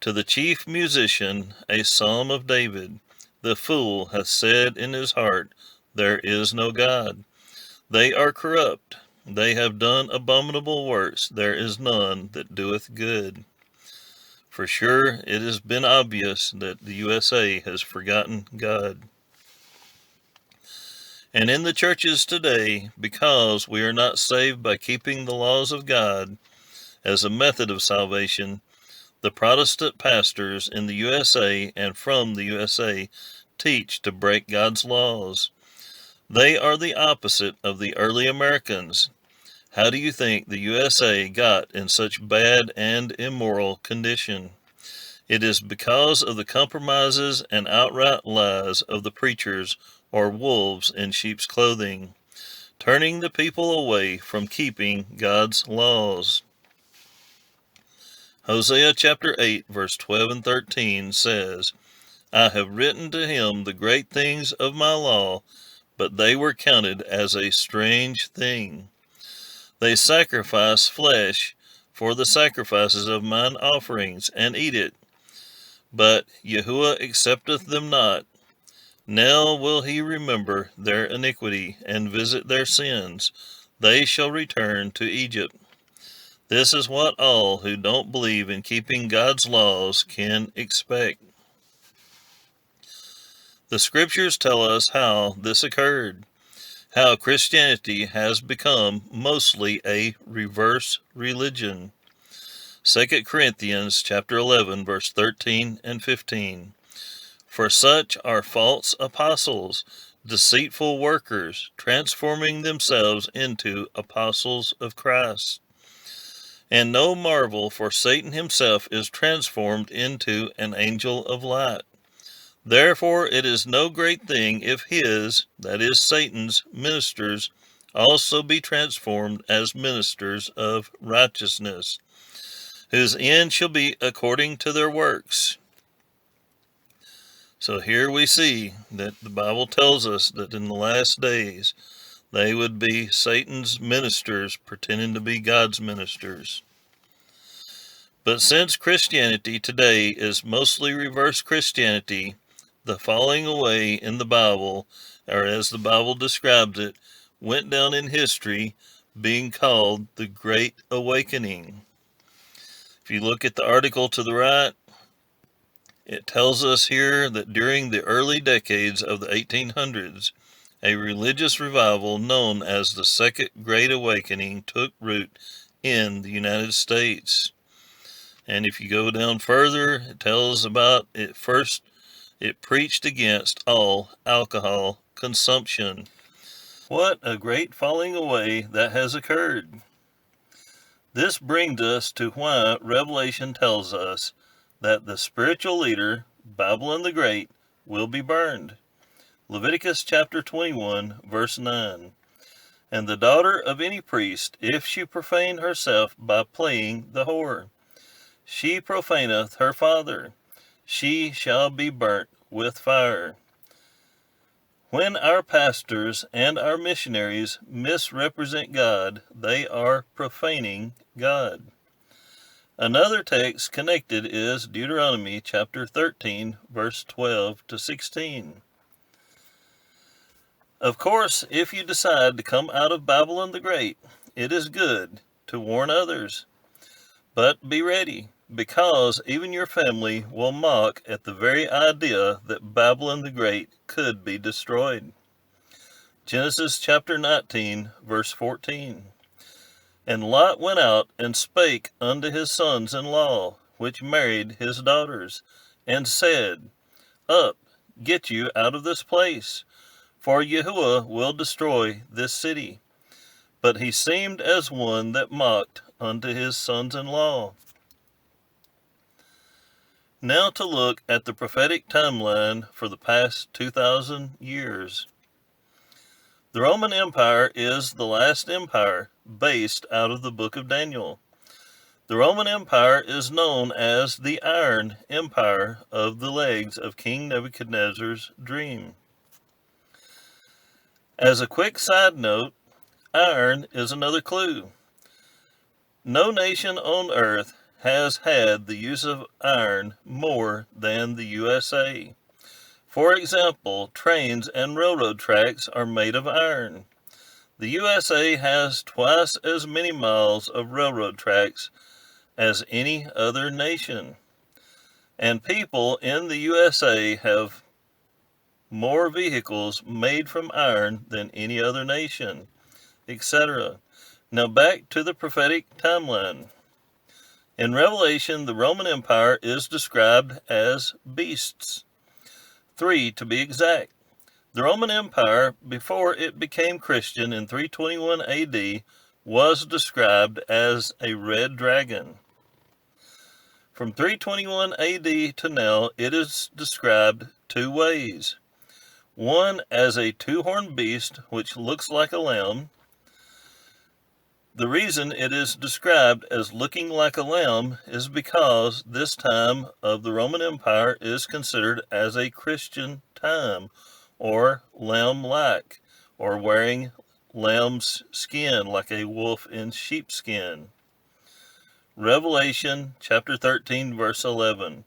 To the chief musician, a psalm of David, the fool hath said in his heart, there is no God. They are corrupt. They have done abominable works. There is none that doeth good. For sure, it has been obvious that the USA has forgotten God. And in the churches today, because we are not saved by keeping the laws of God as a method of salvation, the Protestant pastors in the USA and from the USA teach to break God's laws. They are the opposite of the early Americans. How do you think the USA got in such bad and immoral condition? It is because of the compromises and outright lies of the preachers or wolves in sheep's clothing, turning the people away from keeping God's laws. Hosea chapter 8, verse 12 and 13 says, I have written to him the great things of my law, but they were counted as a strange thing. They sacrifice flesh for the sacrifices of mine offerings, and eat it. But YAHUWAH accepteth them not. Now will he remember their iniquity, and visit their sins. They shall return to Egypt. This is what all who don't believe in keeping God's laws can expect. The scriptures tell us how this occurred, how Christianity has become mostly a reverse religion. 2 Corinthians chapter 11, verse 13 and 15. For such are false apostles, deceitful workers, transforming themselves into apostles of Christ. And no marvel, for Satan himself is transformed into an angel of light. Therefore it is no great thing if his, that is Satan's, ministers also be transformed as ministers of righteousness, whose end shall be according to their works. So here we see that the Bible tells us that in the last days they would be Satan's ministers pretending to be God's ministers. But since Christianity today is mostly reverse Christianity, the falling away in the Bible, or as the Bible describes it, went down in history being called the Great Awakening. If you look at the article to the right, it tells us here that during the early decades of the 1800s, a religious revival known as the Second Great Awakening took root in the United States. And if you go down further, it tells about it first, it preached against all alcohol consumption. What a great falling away that has occurred. This brings us to why Revelation tells us that the spiritual leader, Babylon the Great, will be burned. Leviticus chapter 21, verse 9. And the daughter of any priest, if she profane herself by playing the whore, she profaneth her father, she shall be burnt with fire. When our pastors and our missionaries misrepresent God, they are profaning God. Another text connected is Deuteronomy chapter 13, verse 12 to 16. Of course, if you decide to come out of Babylon the Great, it is good to warn others. But be ready, because even your family will mock at the very idea that Babylon the Great could be destroyed. Genesis chapter 19, verse 14. And Lot went out and spake unto his sons-in-law, which married his daughters, and said, Up, get you out of this place, for YAHUWAH will destroy this city. But he seemed as one that mocked unto his sons-in-law. Now to look at the prophetic timeline for the past 2,000 years. The Roman Empire is the last empire based out of the book of Daniel. The Roman Empire is known as the Iron Empire of the legs of King Nebuchadnezzar's dream. As a quick side note, iron is another clue. No nation on earth has had the use of iron more than the USA. For example, trains and railroad tracks are made of iron. The USA has twice as many miles of railroad tracks as any other nation. And people in the USA have more vehicles made from iron than any other nation, etc. Now back to the prophetic timeline. In Revelation, the Roman Empire is described as beasts. 3 to be exact. The Roman Empire, before it became Christian in 321 AD, was described as a red dragon. From 321 AD to now, it is described two ways. One as a two-horned beast, which looks like a lamb. The reason it is described as looking like a lamb is because this time of the Roman Empire is considered as a Christian time, or lamb-like, or wearing lamb's skin, like a wolf in sheepskin. Revelation chapter 13, verse 11.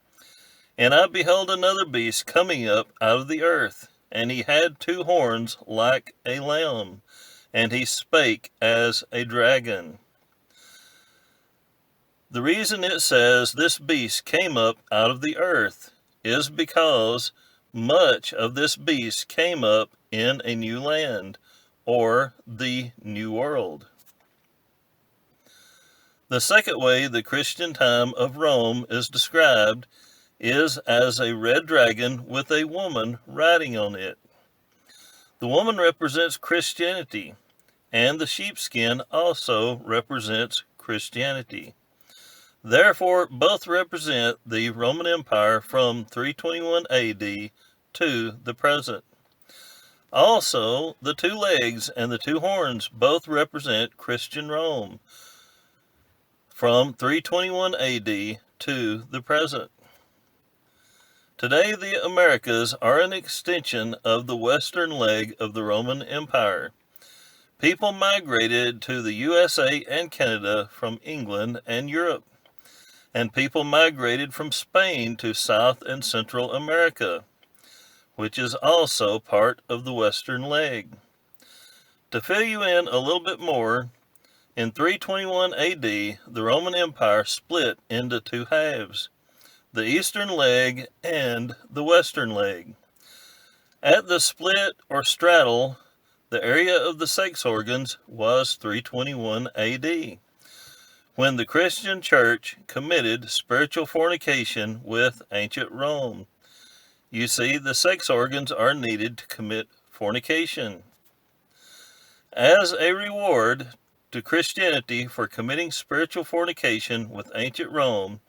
And I beheld another beast coming up out of the earth, and he had 2 horns like a lamb, and he spake as a dragon. The reason it says this beast came up out of the earth is because much of this beast came up in a new land, or the New World. The second way the Christian time of Rome is described is as a red dragon with a woman riding on it. The woman represents Christianity, and the sheepskin also represents Christianity. Therefore, both represent the Roman Empire from 321 AD to the present. Also, the 2 legs and the 2 horns both represent Christian Rome from 321 AD to the present. Today, the Americas are an extension of the western leg of the Roman Empire. People migrated to the USA and Canada from England and Europe, and people migrated from Spain to South and Central America, which is also part of the western leg. To fill you in a little bit more, in 321 AD, the Roman Empire split into 2 halves, the eastern leg and the western leg. At the split or straddle, the area of the sex organs was 321 AD, when the Christian church committed spiritual fornication with ancient Rome. You see, the sex organs are needed to commit fornication. As a reward to Christianity for committing spiritual fornication with ancient Rome,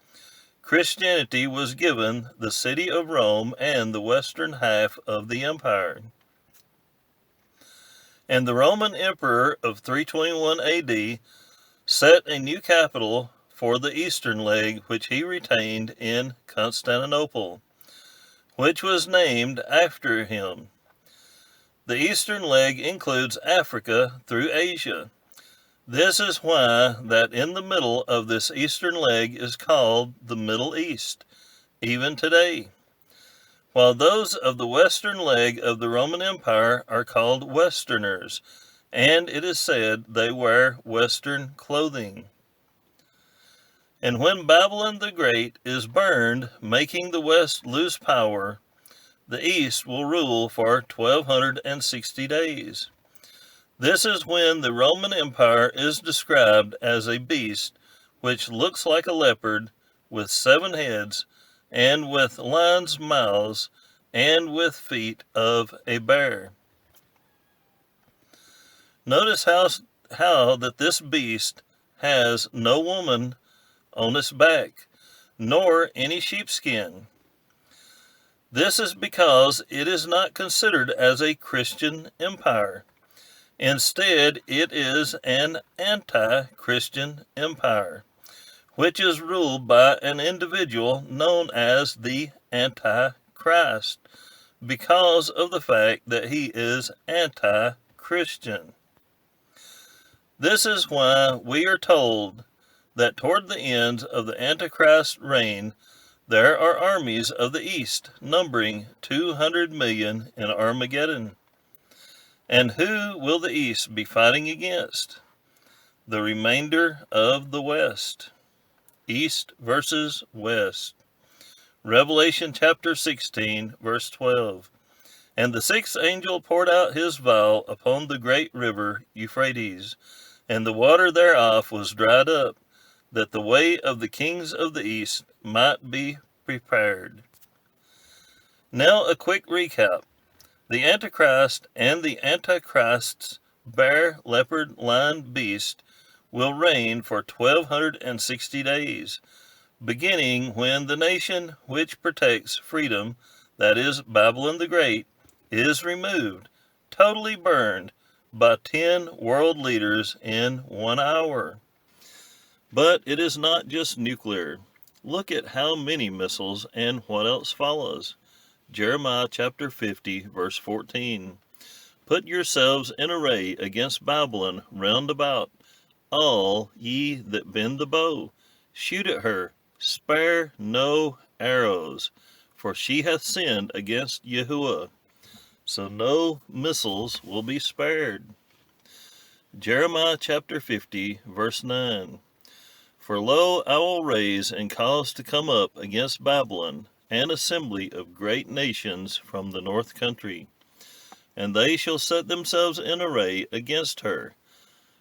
Christianity was given the city of Rome and the western half of the empire. And the Roman emperor of 321 AD set a new capital for the eastern leg, which he retained in Constantinople, which was named after him. The eastern leg includes Africa through Asia. This is why that in the middle of this eastern leg is called the Middle East, even today, while those of the western leg of the Roman Empire are called Westerners, and it is said they wear Western clothing. And when Babylon the Great is burned, making the West lose power, the East will rule for 1260 days. This is when the Roman Empire is described as a beast which looks like a leopard, with 7 heads, and with lions' mouths, and with feet of a bear. Notice how that this beast has no woman on its back, nor any sheepskin. This is because it is not considered as a Christian empire. Instead, it is an anti-Christian empire, which is ruled by an individual known as the Antichrist, because of the fact that he is anti-Christian. This is why we are told that toward the end of the Antichrist reign, there are armies of the East numbering 200 million in Armageddon. And who will the East be fighting against? The remainder of the West. East versus West. Revelation chapter 16, verse 12. And the 6th angel poured out his vial upon the great river Euphrates, and the water thereof was dried up, that the way of the kings of the East might be prepared. Now a quick recap. The Antichrist and the Antichrist's bear, leopard, lion, beast will reign for 1260 days, beginning when the nation which protects freedom, that is Babylon the Great, is removed, totally burned, by 10 world leaders in 1 hour. But it is not just nuclear. Look at how many missiles and what else follows. Jeremiah chapter 50, verse 14. Put yourselves in array against Babylon round about, all ye that bend the bow. Shoot at her, spare no arrows, for she hath sinned against YAHUWAH. So no missiles will be spared. Jeremiah chapter 50, verse 9. For lo, I will raise and cause to come up against Babylon an assembly of great nations from the north country, and they shall set themselves in array against her.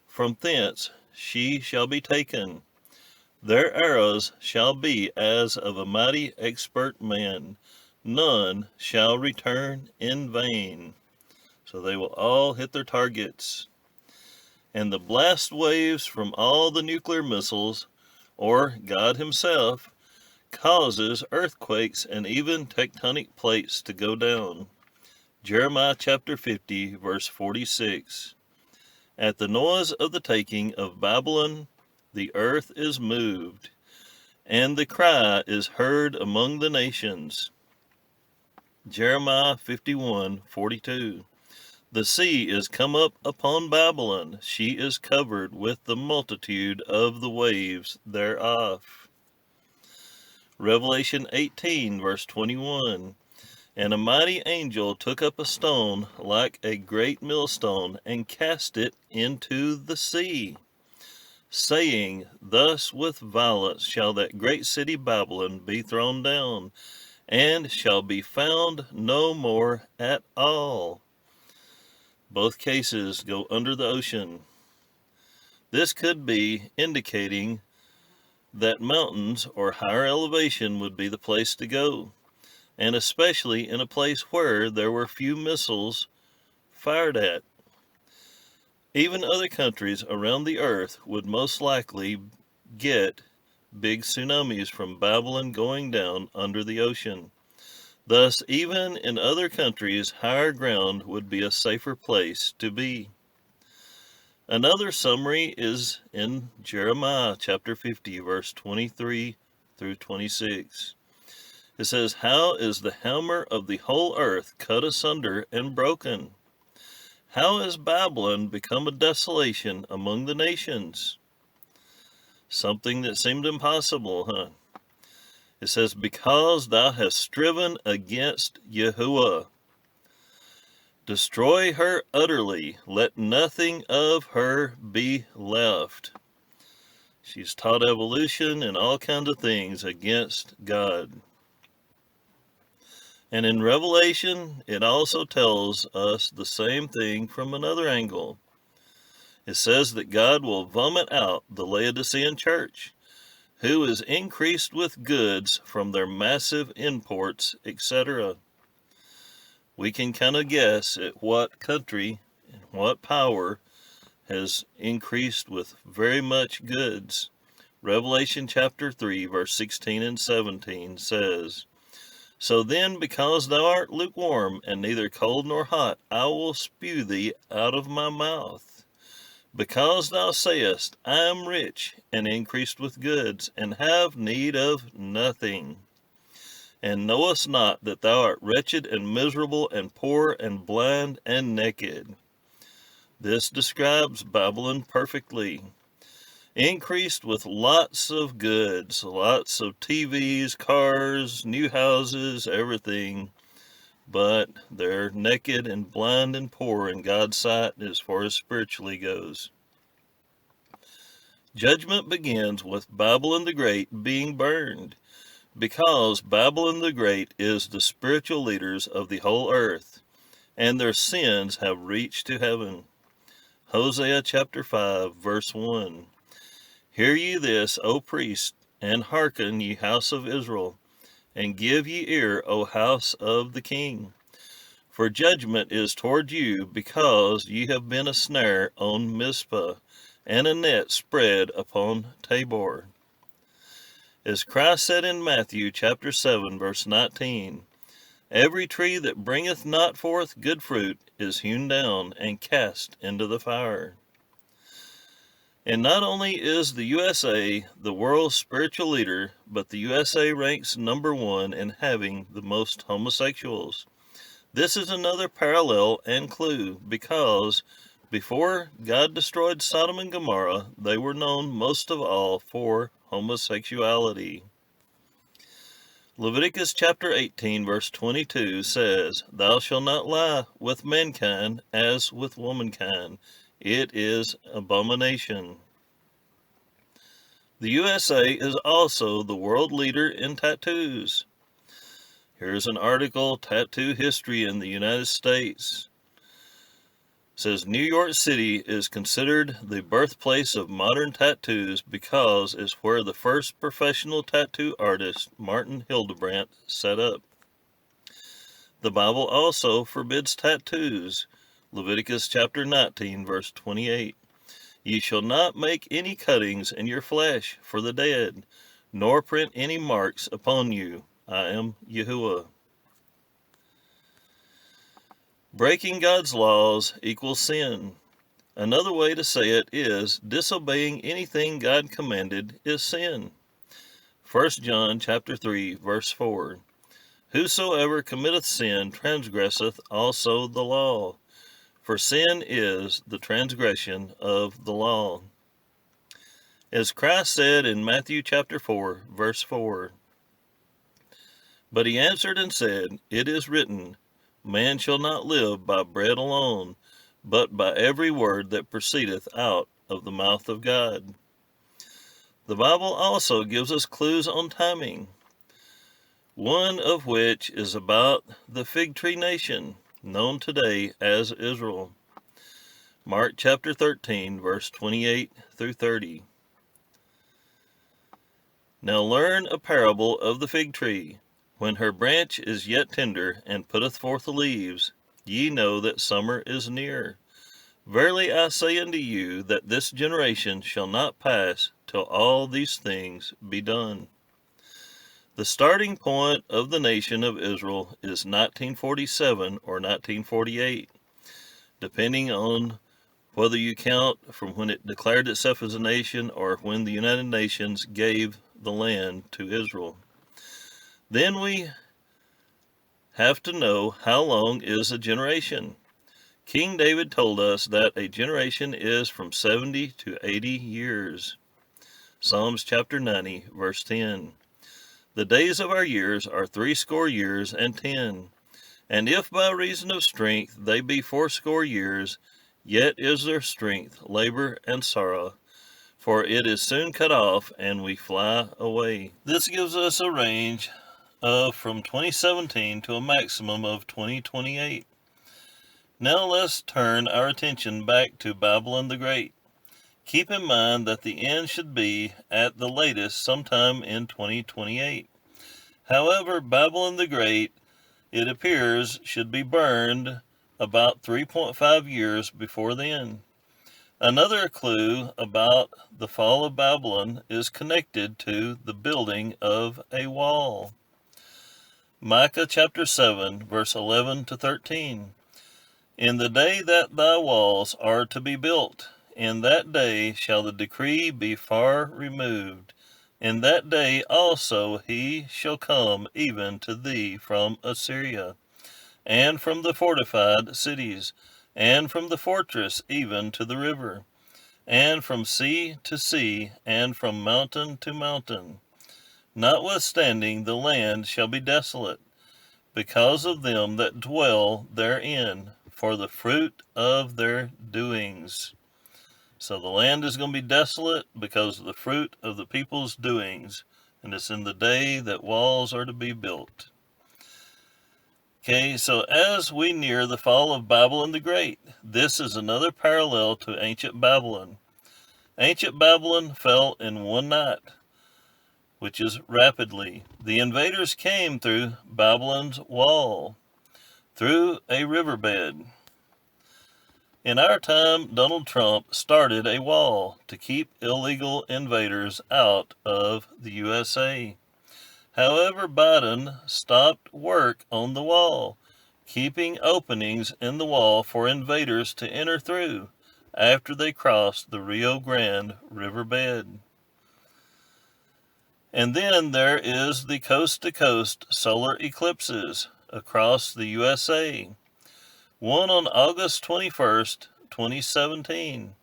From thence she shall be taken. Their arrows shall be as of a mighty expert man. None shall return in vain. So they will all hit their targets. And the blast waves from all the nuclear missiles, or God himself, causes earthquakes and even tectonic plates to go down. Jeremiah chapter 50, verse 46. At the noise of the taking of Babylon, the earth is moved, and the cry is heard among the nations. Jeremiah 51:42. The sea is come up upon Babylon, she is covered with the multitude of the waves thereof. Revelation 18, verse 21. And a mighty angel took up a stone like a great millstone, and cast it into the sea, saying, Thus with violence shall that great city Babylon be thrown down, and shall be found no more at all. Both cases go under the ocean. This could be indicating that mountains or higher elevation would be the place to go, and especially in a place where there were few missiles fired at. Even other countries around the earth would most likely get big tsunamis from Babylon going down under the ocean. Thus, even in other countries, higher ground would be a safer place to be. Another summary is in Jeremiah chapter 50, verse 23 through 26. It says, How is the hammer of the whole earth cut asunder and broken? How is Babylon become a desolation among the nations? Something that seemed impossible, huh? It says, Because thou hast striven against YAHUWAH. Destroy her utterly, let nothing of her be left. She's taught evolution and all kinds of things against God. And in Revelation, it also tells us the same thing from another angle. It says that God will vomit out the Laodicean church, who is increased with goods from their massive imports, etc. We can kind of guess at what country and what power has increased with very much goods. Revelation chapter 3, verse 16 and 17 says, So then, because thou art lukewarm, and neither cold nor hot, I will spew thee out of my mouth. Because thou sayest, I am rich, and increased with goods, and have need of nothing, and knowest not that thou art wretched and miserable, and poor, and blind, and naked. This describes Babylon perfectly. Increased with lots of goods, lots of TVs, cars, new houses, everything, but they're naked and blind and poor in God's sight as far as spiritually goes. Judgment begins with Babylon the Great being burned, because Babylon the Great is the spiritual leaders of the whole earth, and their sins have reached to heaven. Hosea chapter 5, verse 1. Hear ye this, O priests, and hearken, ye house of Israel, and give ye ear, O house of the king. For judgment is toward you, because ye have been a snare on Mizpah, and a net spread upon Tabor. As Christ said in Matthew chapter 7, verse 19, Every tree that bringeth not forth good fruit is hewn down and cast into the fire. And not only is the USA the world's spiritual leader, but the USA ranks number 1 in having the most homosexuals. This is another parallel and clue because before God destroyed Sodom and Gomorrah, they were known most of all for homosexuality. Leviticus chapter 18 verse 22 says, "Thou shalt not lie with mankind as with womankind. It is abomination." The USA is also the world leader in tattoos. Here's an article, Tattoo History in the United States. It says New York City is considered the birthplace of modern tattoos because it's where the first professional tattoo artist, Martin Hildebrandt, set up. The Bible also forbids tattoos. Leviticus chapter 19, verse 28. "Ye shall not make any cuttings in your flesh for the dead, nor print any marks upon you. I am YAHUWAH." Breaking God's laws equals sin. Another way to say it is disobeying anything God commanded is sin. 1 John chapter 3, verse 4. "Whosoever committeth sin transgresseth also the law, for sin is the transgression of the law." As Christ said in Matthew chapter 4, verse 4, "But he answered and said, It is written, Man shall not live by bread alone, but by every word that proceedeth out of the mouth of God." The Bible also gives us clues on timing, one of which is about the fig tree nation, known today as Israel. Mark chapter 13, verse 28 through 30. "Now learn a parable of the fig tree. When her branch is yet tender, and putteth forth the leaves, ye know that summer is near. Verily I say unto you, that this generation shall not pass till all these things be done." The starting point of the nation of Israel is 1947 or 1948, depending on whether you count from when it declared itself as a nation or when the United Nations gave the land to Israel. Then we have to know how long is a generation. King David told us that a generation is from 70 to 80 years. Psalms chapter 90, verse 10. "The days of our years are 80 years and 10. And if by reason of strength they be 80 years, yet is their strength labor and sorrow, for it is soon cut off, and we fly away." This gives us a range of from 2017 to a maximum of 2028. Now let's turn our attention back to Babylon the Great. Keep in mind that the end should be at the latest sometime in 2028. However, Babylon the Great, it appears, should be burned about 3.5 years before then. Another clue about the fall of Babylon is connected to the building of a wall. Micah chapter 7, verse 11 to 13. "In the day that thy walls are to be built, in that day shall the decree be far removed. In that day also he shall come even to thee from Assyria, and from the fortified cities, and from the fortress even to the river, and from sea to sea, and from mountain to mountain. Notwithstanding the land shall be desolate, because of them that dwell therein, for the fruit of their doings." So the land is going to be desolate because of the fruit of the people's doings, and it's in the day that walls are to be built. Okay, so as we near the fall of Babylon the Great, this is another parallel to ancient Babylon. Ancient Babylon fell in one night, which is rapidly. The invaders came through Babylon's wall, through a riverbed. In our time, Donald Trump started a wall to keep illegal invaders out of the USA. However, Biden stopped work on the wall, keeping openings in the wall for invaders to enter through after they crossed the Rio Grande riverbed. And then there is the coast-to-coast solar eclipses. across the USA, one on August 21st, 2017,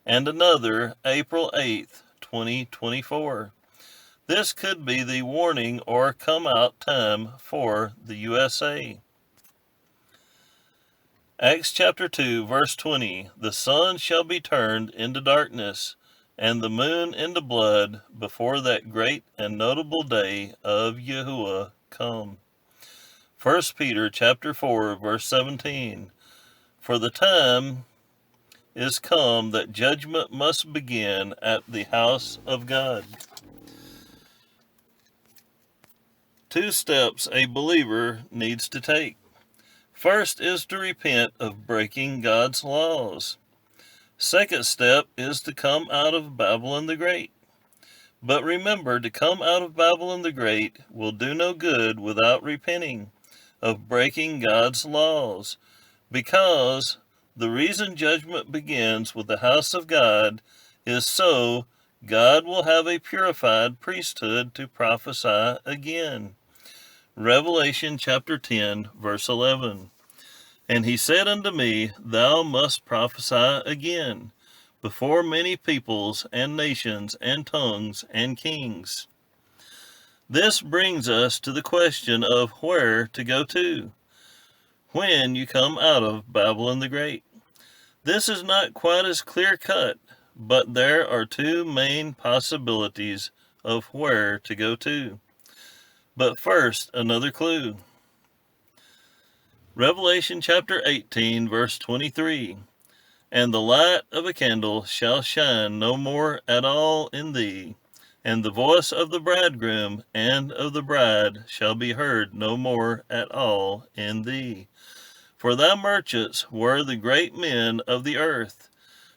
and another April 8th, 2024. This could be the warning or come out time for the USA. Acts chapter 2, verse 20, the sun shall be turned into darkness, and the moon into blood, before that great and notable day of YAHUWAH come. 1 Peter chapter 4, verse 17, for the time is come that judgment must begin at the house of God. 2 steps a believer needs to take. First is to repent of breaking God's laws. Second step is to come out of Babylon the Great. But remember, to come out of Babylon the Great will do no good without repenting of breaking God's laws, because the reason judgment begins with the house of God is so God will have a purified priesthood to prophesy again. Revelation chapter 10, verse 11. And he said unto me, thou must prophesy again, before many peoples and nations and tongues and kings. This brings us to the question of where to go to when you come out of Babylon the Great. This is not quite as clear-cut, but there are two main possibilities of where to go to. But first, another clue. Revelation chapter 18, verse 23. And the light of a candle shall shine no more at all in thee, and the voice of the bridegroom and of the bride shall be heard no more at all in thee. For thy merchants were the great men of the earth,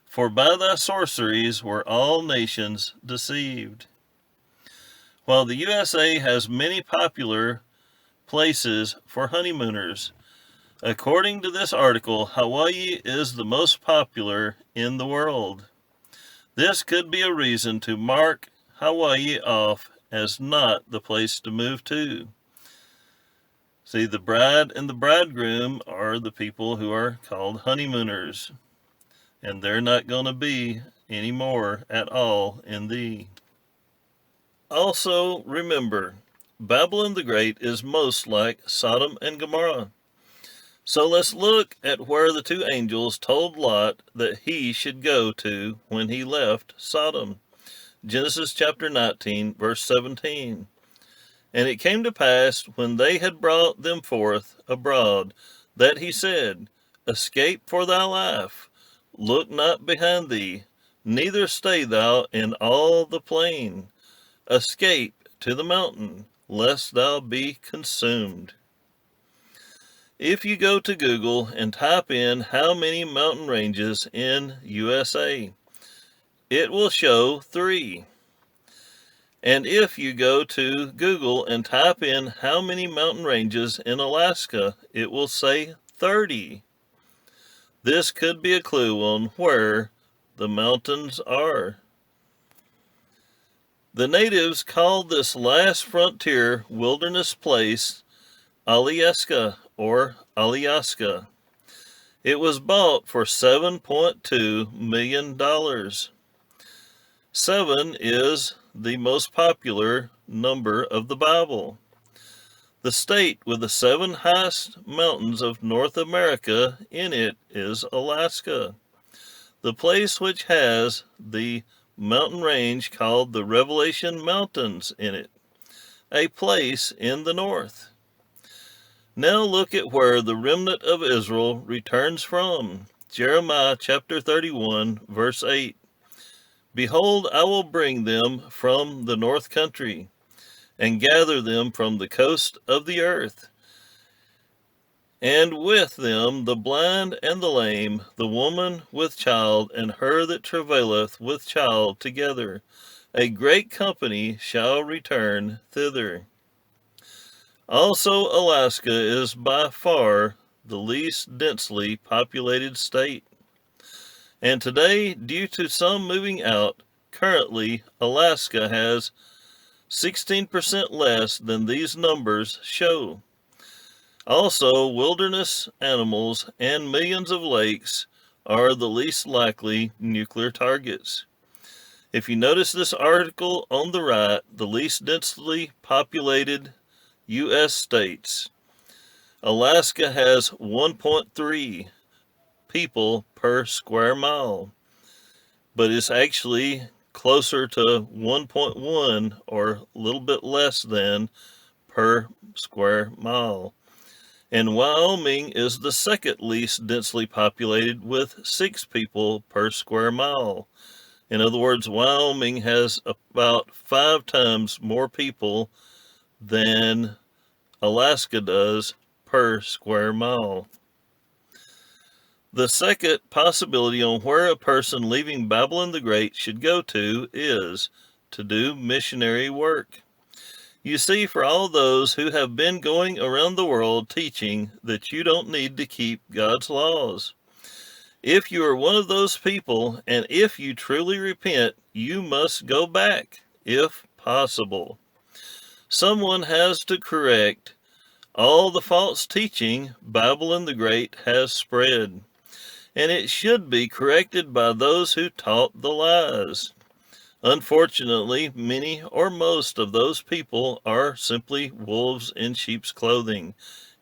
for by thy sorceries were all nations deceived. While the USA has many popular places for honeymooners, according to this article, Hawaii is the most popular in the world. This could be a reason to mark Hawaii off as not the place to move to. See, the bride and the bridegroom are the people who are called honeymooners, and they're not going to be any more at all in thee. Also, remember, Babylon the Great is most like Sodom and Gomorrah. So let's look at where the two angels told Lot that he should go to when he left Sodom. Genesis chapter 19, verse 17. And it came to pass, when they had brought them forth abroad, that he said, escape for thy life, look not behind thee, neither stay thou in all the plain. Escape to the mountain, lest thou be consumed. If you go to Google and type in how many mountain ranges in USA, it will show 3. And if you go to Google and type in how many mountain ranges in Alaska, it will say 30. This could be a clue on where the mountains are. The natives called this last frontier wilderness place Alyeska or Alyaska. It was bought for $7.2 million. 7 is the most popular number of the Bible. The state with the 7 highest mountains of North America in it is Alaska. The place which has the mountain range called the Revelation Mountains in it, a place in the north. Now look at where the remnant of Israel returns from. Jeremiah chapter 31, verse 8. Behold, I will bring them from the north country, and gather them from the coast of the earth, and with them the blind and the lame, the woman with child, and her that travaileth with child together. A great company shall return thither. Also, Alaska is by far the least densely populated state. And today, due to some moving out, currently Alaska has 16% less than these numbers show. Also, wilderness animals and millions of lakes are the least likely nuclear targets. If you notice this article on the right, the least densely populated U.S. states, Alaska has 1.3 people per square mile, but it's actually closer to 1.1 or a little bit less than per square mile. And Wyoming is the second least densely populated with 6 people per square mile. In other words, Wyoming has about 5 times more people than Alaska does per square mile. The second possibility on where a person leaving Babylon the Great should go to is to do missionary work. You see, for all those who have been going around the world teaching that you don't need to keep God's laws. If you are one of those people, and if you truly repent, you must go back, if possible. Someone has to correct all the false teaching Babylon the Great has spread, and it should be corrected by those who taught the lies. Unfortunately, many or most of those people are simply wolves in sheep's clothing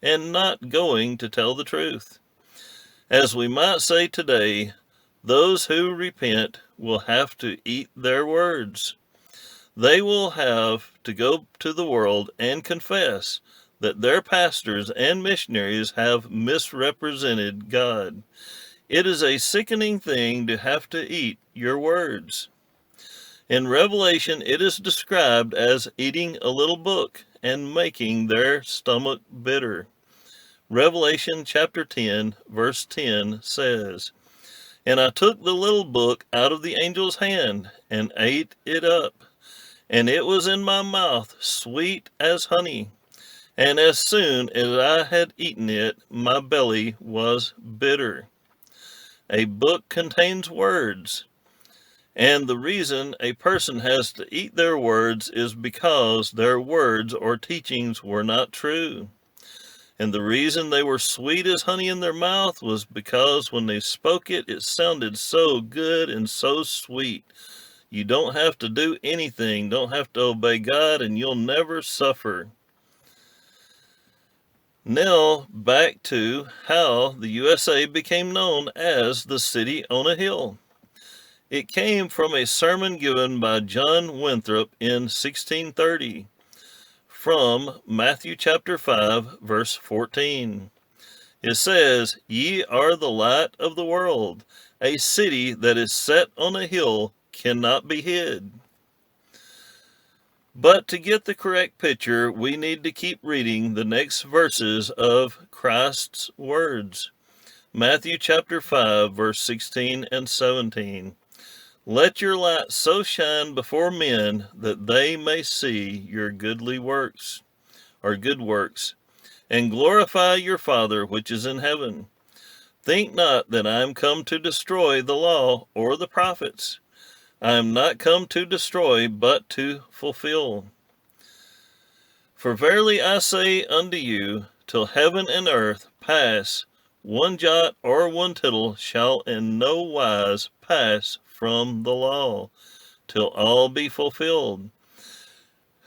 and not going to tell the truth. As we might say today, those who repent will have to eat their words. They will have to go to the world and confess that their pastors and missionaries have misrepresented God. It is a sickening thing to have to eat your words. In Revelation, it is described as eating a little book and making their stomach bitter. Revelation chapter 10, verse 10 says, "And I took the little book out of the angel's hand and ate it up, and it was in my mouth sweet as honey. And as soon as I had eaten it, my belly was bitter." A book contains words. And the reason a person has to eat their words is because their words or teachings were not true. And the reason they were sweet as honey in their mouth was because when they spoke it, it sounded so good and so sweet. You don't have to do anything, don't have to obey God, and you'll never suffer. Now, back to how the USA became known as the city on a hill. It came from a sermon given by John Winthrop in 1630 from Matthew chapter 5, verse 14. It says, "Ye are the light of the world. A city that is set on a hill cannot be hid." But to get the correct picture, we need to keep reading the next verses of Christ's words. Matthew chapter 5, verse 16 and 17. "Let your light so shine before men that they may see your goodly works," or good works, "and glorify your Father which is in heaven. Think not that I am come to destroy the law or the prophets. I am not come to destroy, but to fulfill. For verily I say unto you, till heaven and earth pass, one jot or one tittle shall in no wise pass from the law, till all be fulfilled.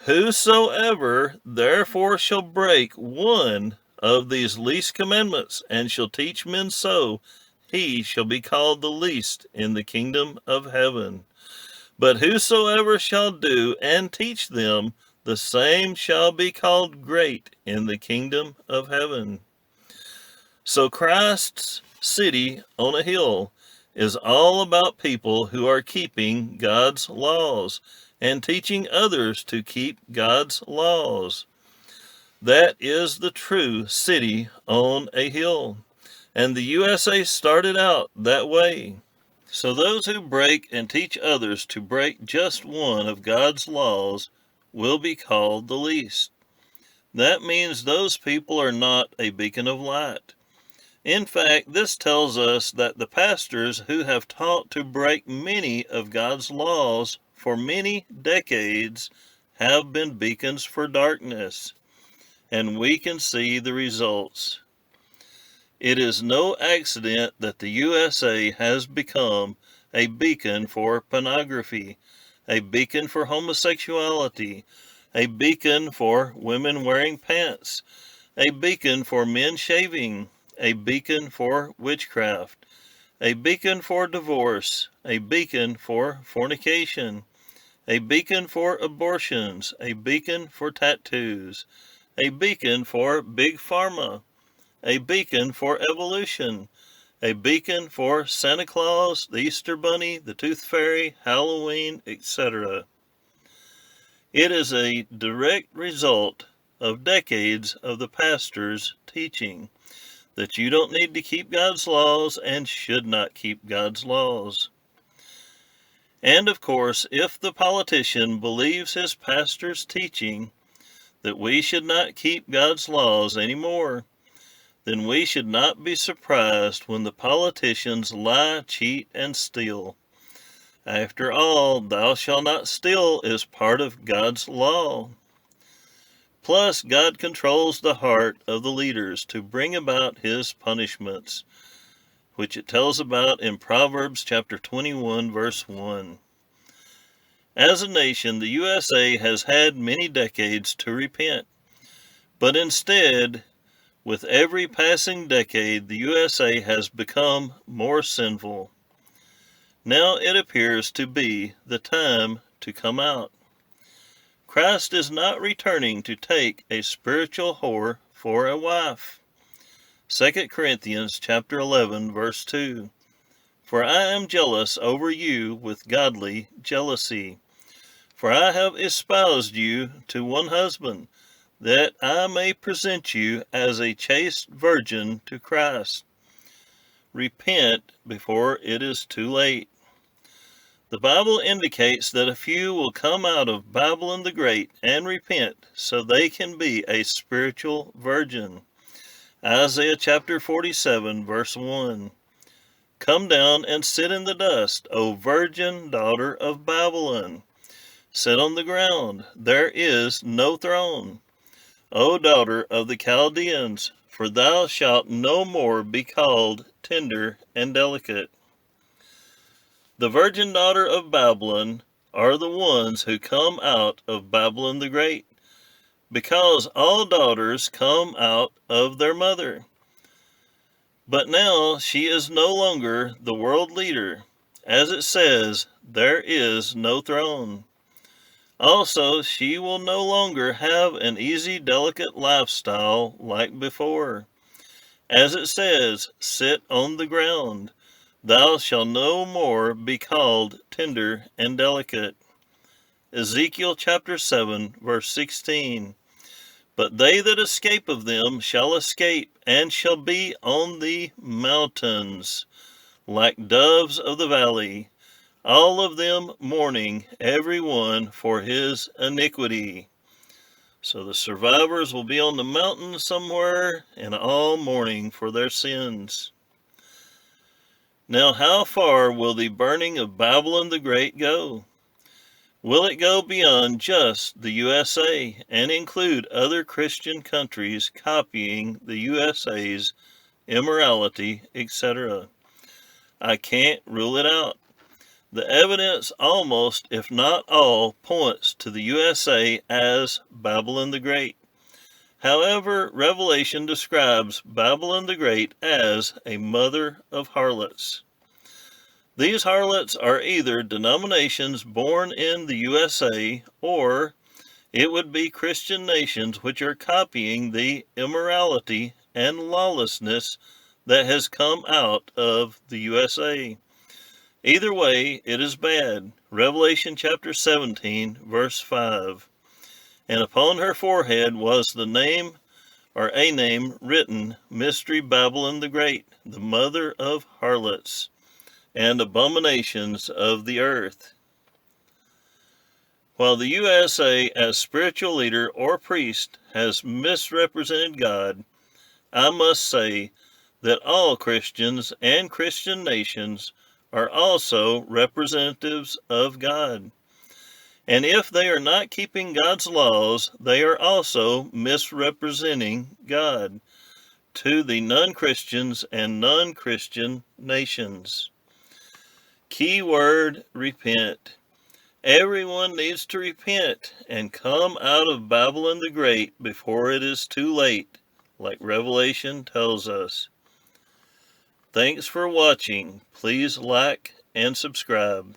Whosoever therefore shall break one of these least commandments, and shall teach men so, he shall be called the least in the kingdom of heaven. But whosoever shall do and teach them, the same shall be called great in the kingdom of heaven." So Christ's city on a hill is all about people who are keeping God's laws and teaching others to keep God's laws. That is the true city on a hill. And the USA started out that way. So those who break and teach others to break just one of God's laws will be called the least. That means those people are not a beacon of light. In fact, this tells us that the pastors who have taught to break many of God's laws for many decades have been beacons for darkness. and we can see the results. It is no accident that the USA has become a beacon for pornography, a beacon for homosexuality, a beacon for women wearing pants, a beacon for men shaving, a beacon for witchcraft, a beacon for divorce, a beacon for fornication, a beacon for abortions, a beacon for tattoos, a beacon for big pharma, a beacon for evolution, a beacon for Santa Claus, the Easter Bunny, the Tooth Fairy, Halloween, etc. It is a direct result of decades of the pastor's teaching that you don't need to keep God's laws and should not keep God's laws. And of course, if the politician believes his pastor's teaching that we should not keep God's laws anymore, then we should not be surprised when the politicians lie, cheat, and steal. After all, thou shalt not steal is part of God's law. Plus, God controls the heart of the leaders to bring about his punishments, which it tells about in Proverbs chapter 21, verse 1. As a nation, the USA has had many decades to repent, but instead, with every passing decade, the USA has become more sinful. Now it appears to be the time to come out. Christ is not returning to take a spiritual whore for a wife. 2 Corinthians chapter 11, verse 2. For I am jealous over you with godly jealousy. For I have espoused you to one husband, that I may present you as a chaste virgin to Christ. Repent before it is too late. The Bible indicates that a few will come out of Babylon the Great and repent so they can be a spiritual virgin. Isaiah chapter 47, verse 1. Come down and sit in the dust, O virgin daughter of Babylon. Sit on the ground, there is no throne. O daughter of the Chaldeans, for thou shalt no more be called tender and delicate. The virgin daughter of Babylon are the ones who come out of Babylon the Great, because all daughters come out of their mother. But now she is no longer the world leader. As it says, there is no throne. Also, she will no longer have an easy, delicate lifestyle like before. As it says, sit on the ground. Thou shalt no more be called tender and delicate. Ezekiel chapter 7, verse 16. But they that escape of them shall escape, and shall be on the mountains, like doves of the valley, all of them mourning, every one for his iniquity. So the survivors will be on the mountain somewhere, and all mourning for their sins. Now how far will the burning of Babylon the Great go? Will it go beyond just the USA and include other Christian countries copying the USA's immorality, etc.? I can't rule it out. The evidence almost, if not all, points to the USA as Babylon the Great. However, Revelation describes Babylon the Great as a mother of harlots. These harlots are either denominations born in the USA, or it would be Christian nations which are copying the immorality and lawlessness that has come out of the USA. Either way, it is bad. Revelation chapter 17, verse 5. And upon her forehead was the name, or a name, written, Mystery Babylon the Great, the mother of harlots and abominations of the earth. While the USA as spiritual leader or priest has misrepresented God, I must say that all Christians and Christian nations are also representatives of God. And if they are not keeping God's laws, they are also misrepresenting God to the non-Christians and non-Christian nations. Key word, repent. Everyone needs to repent and come out of Babylon the Great before it is too late, like Revelation tells us. Thanks for watching. Please like and subscribe.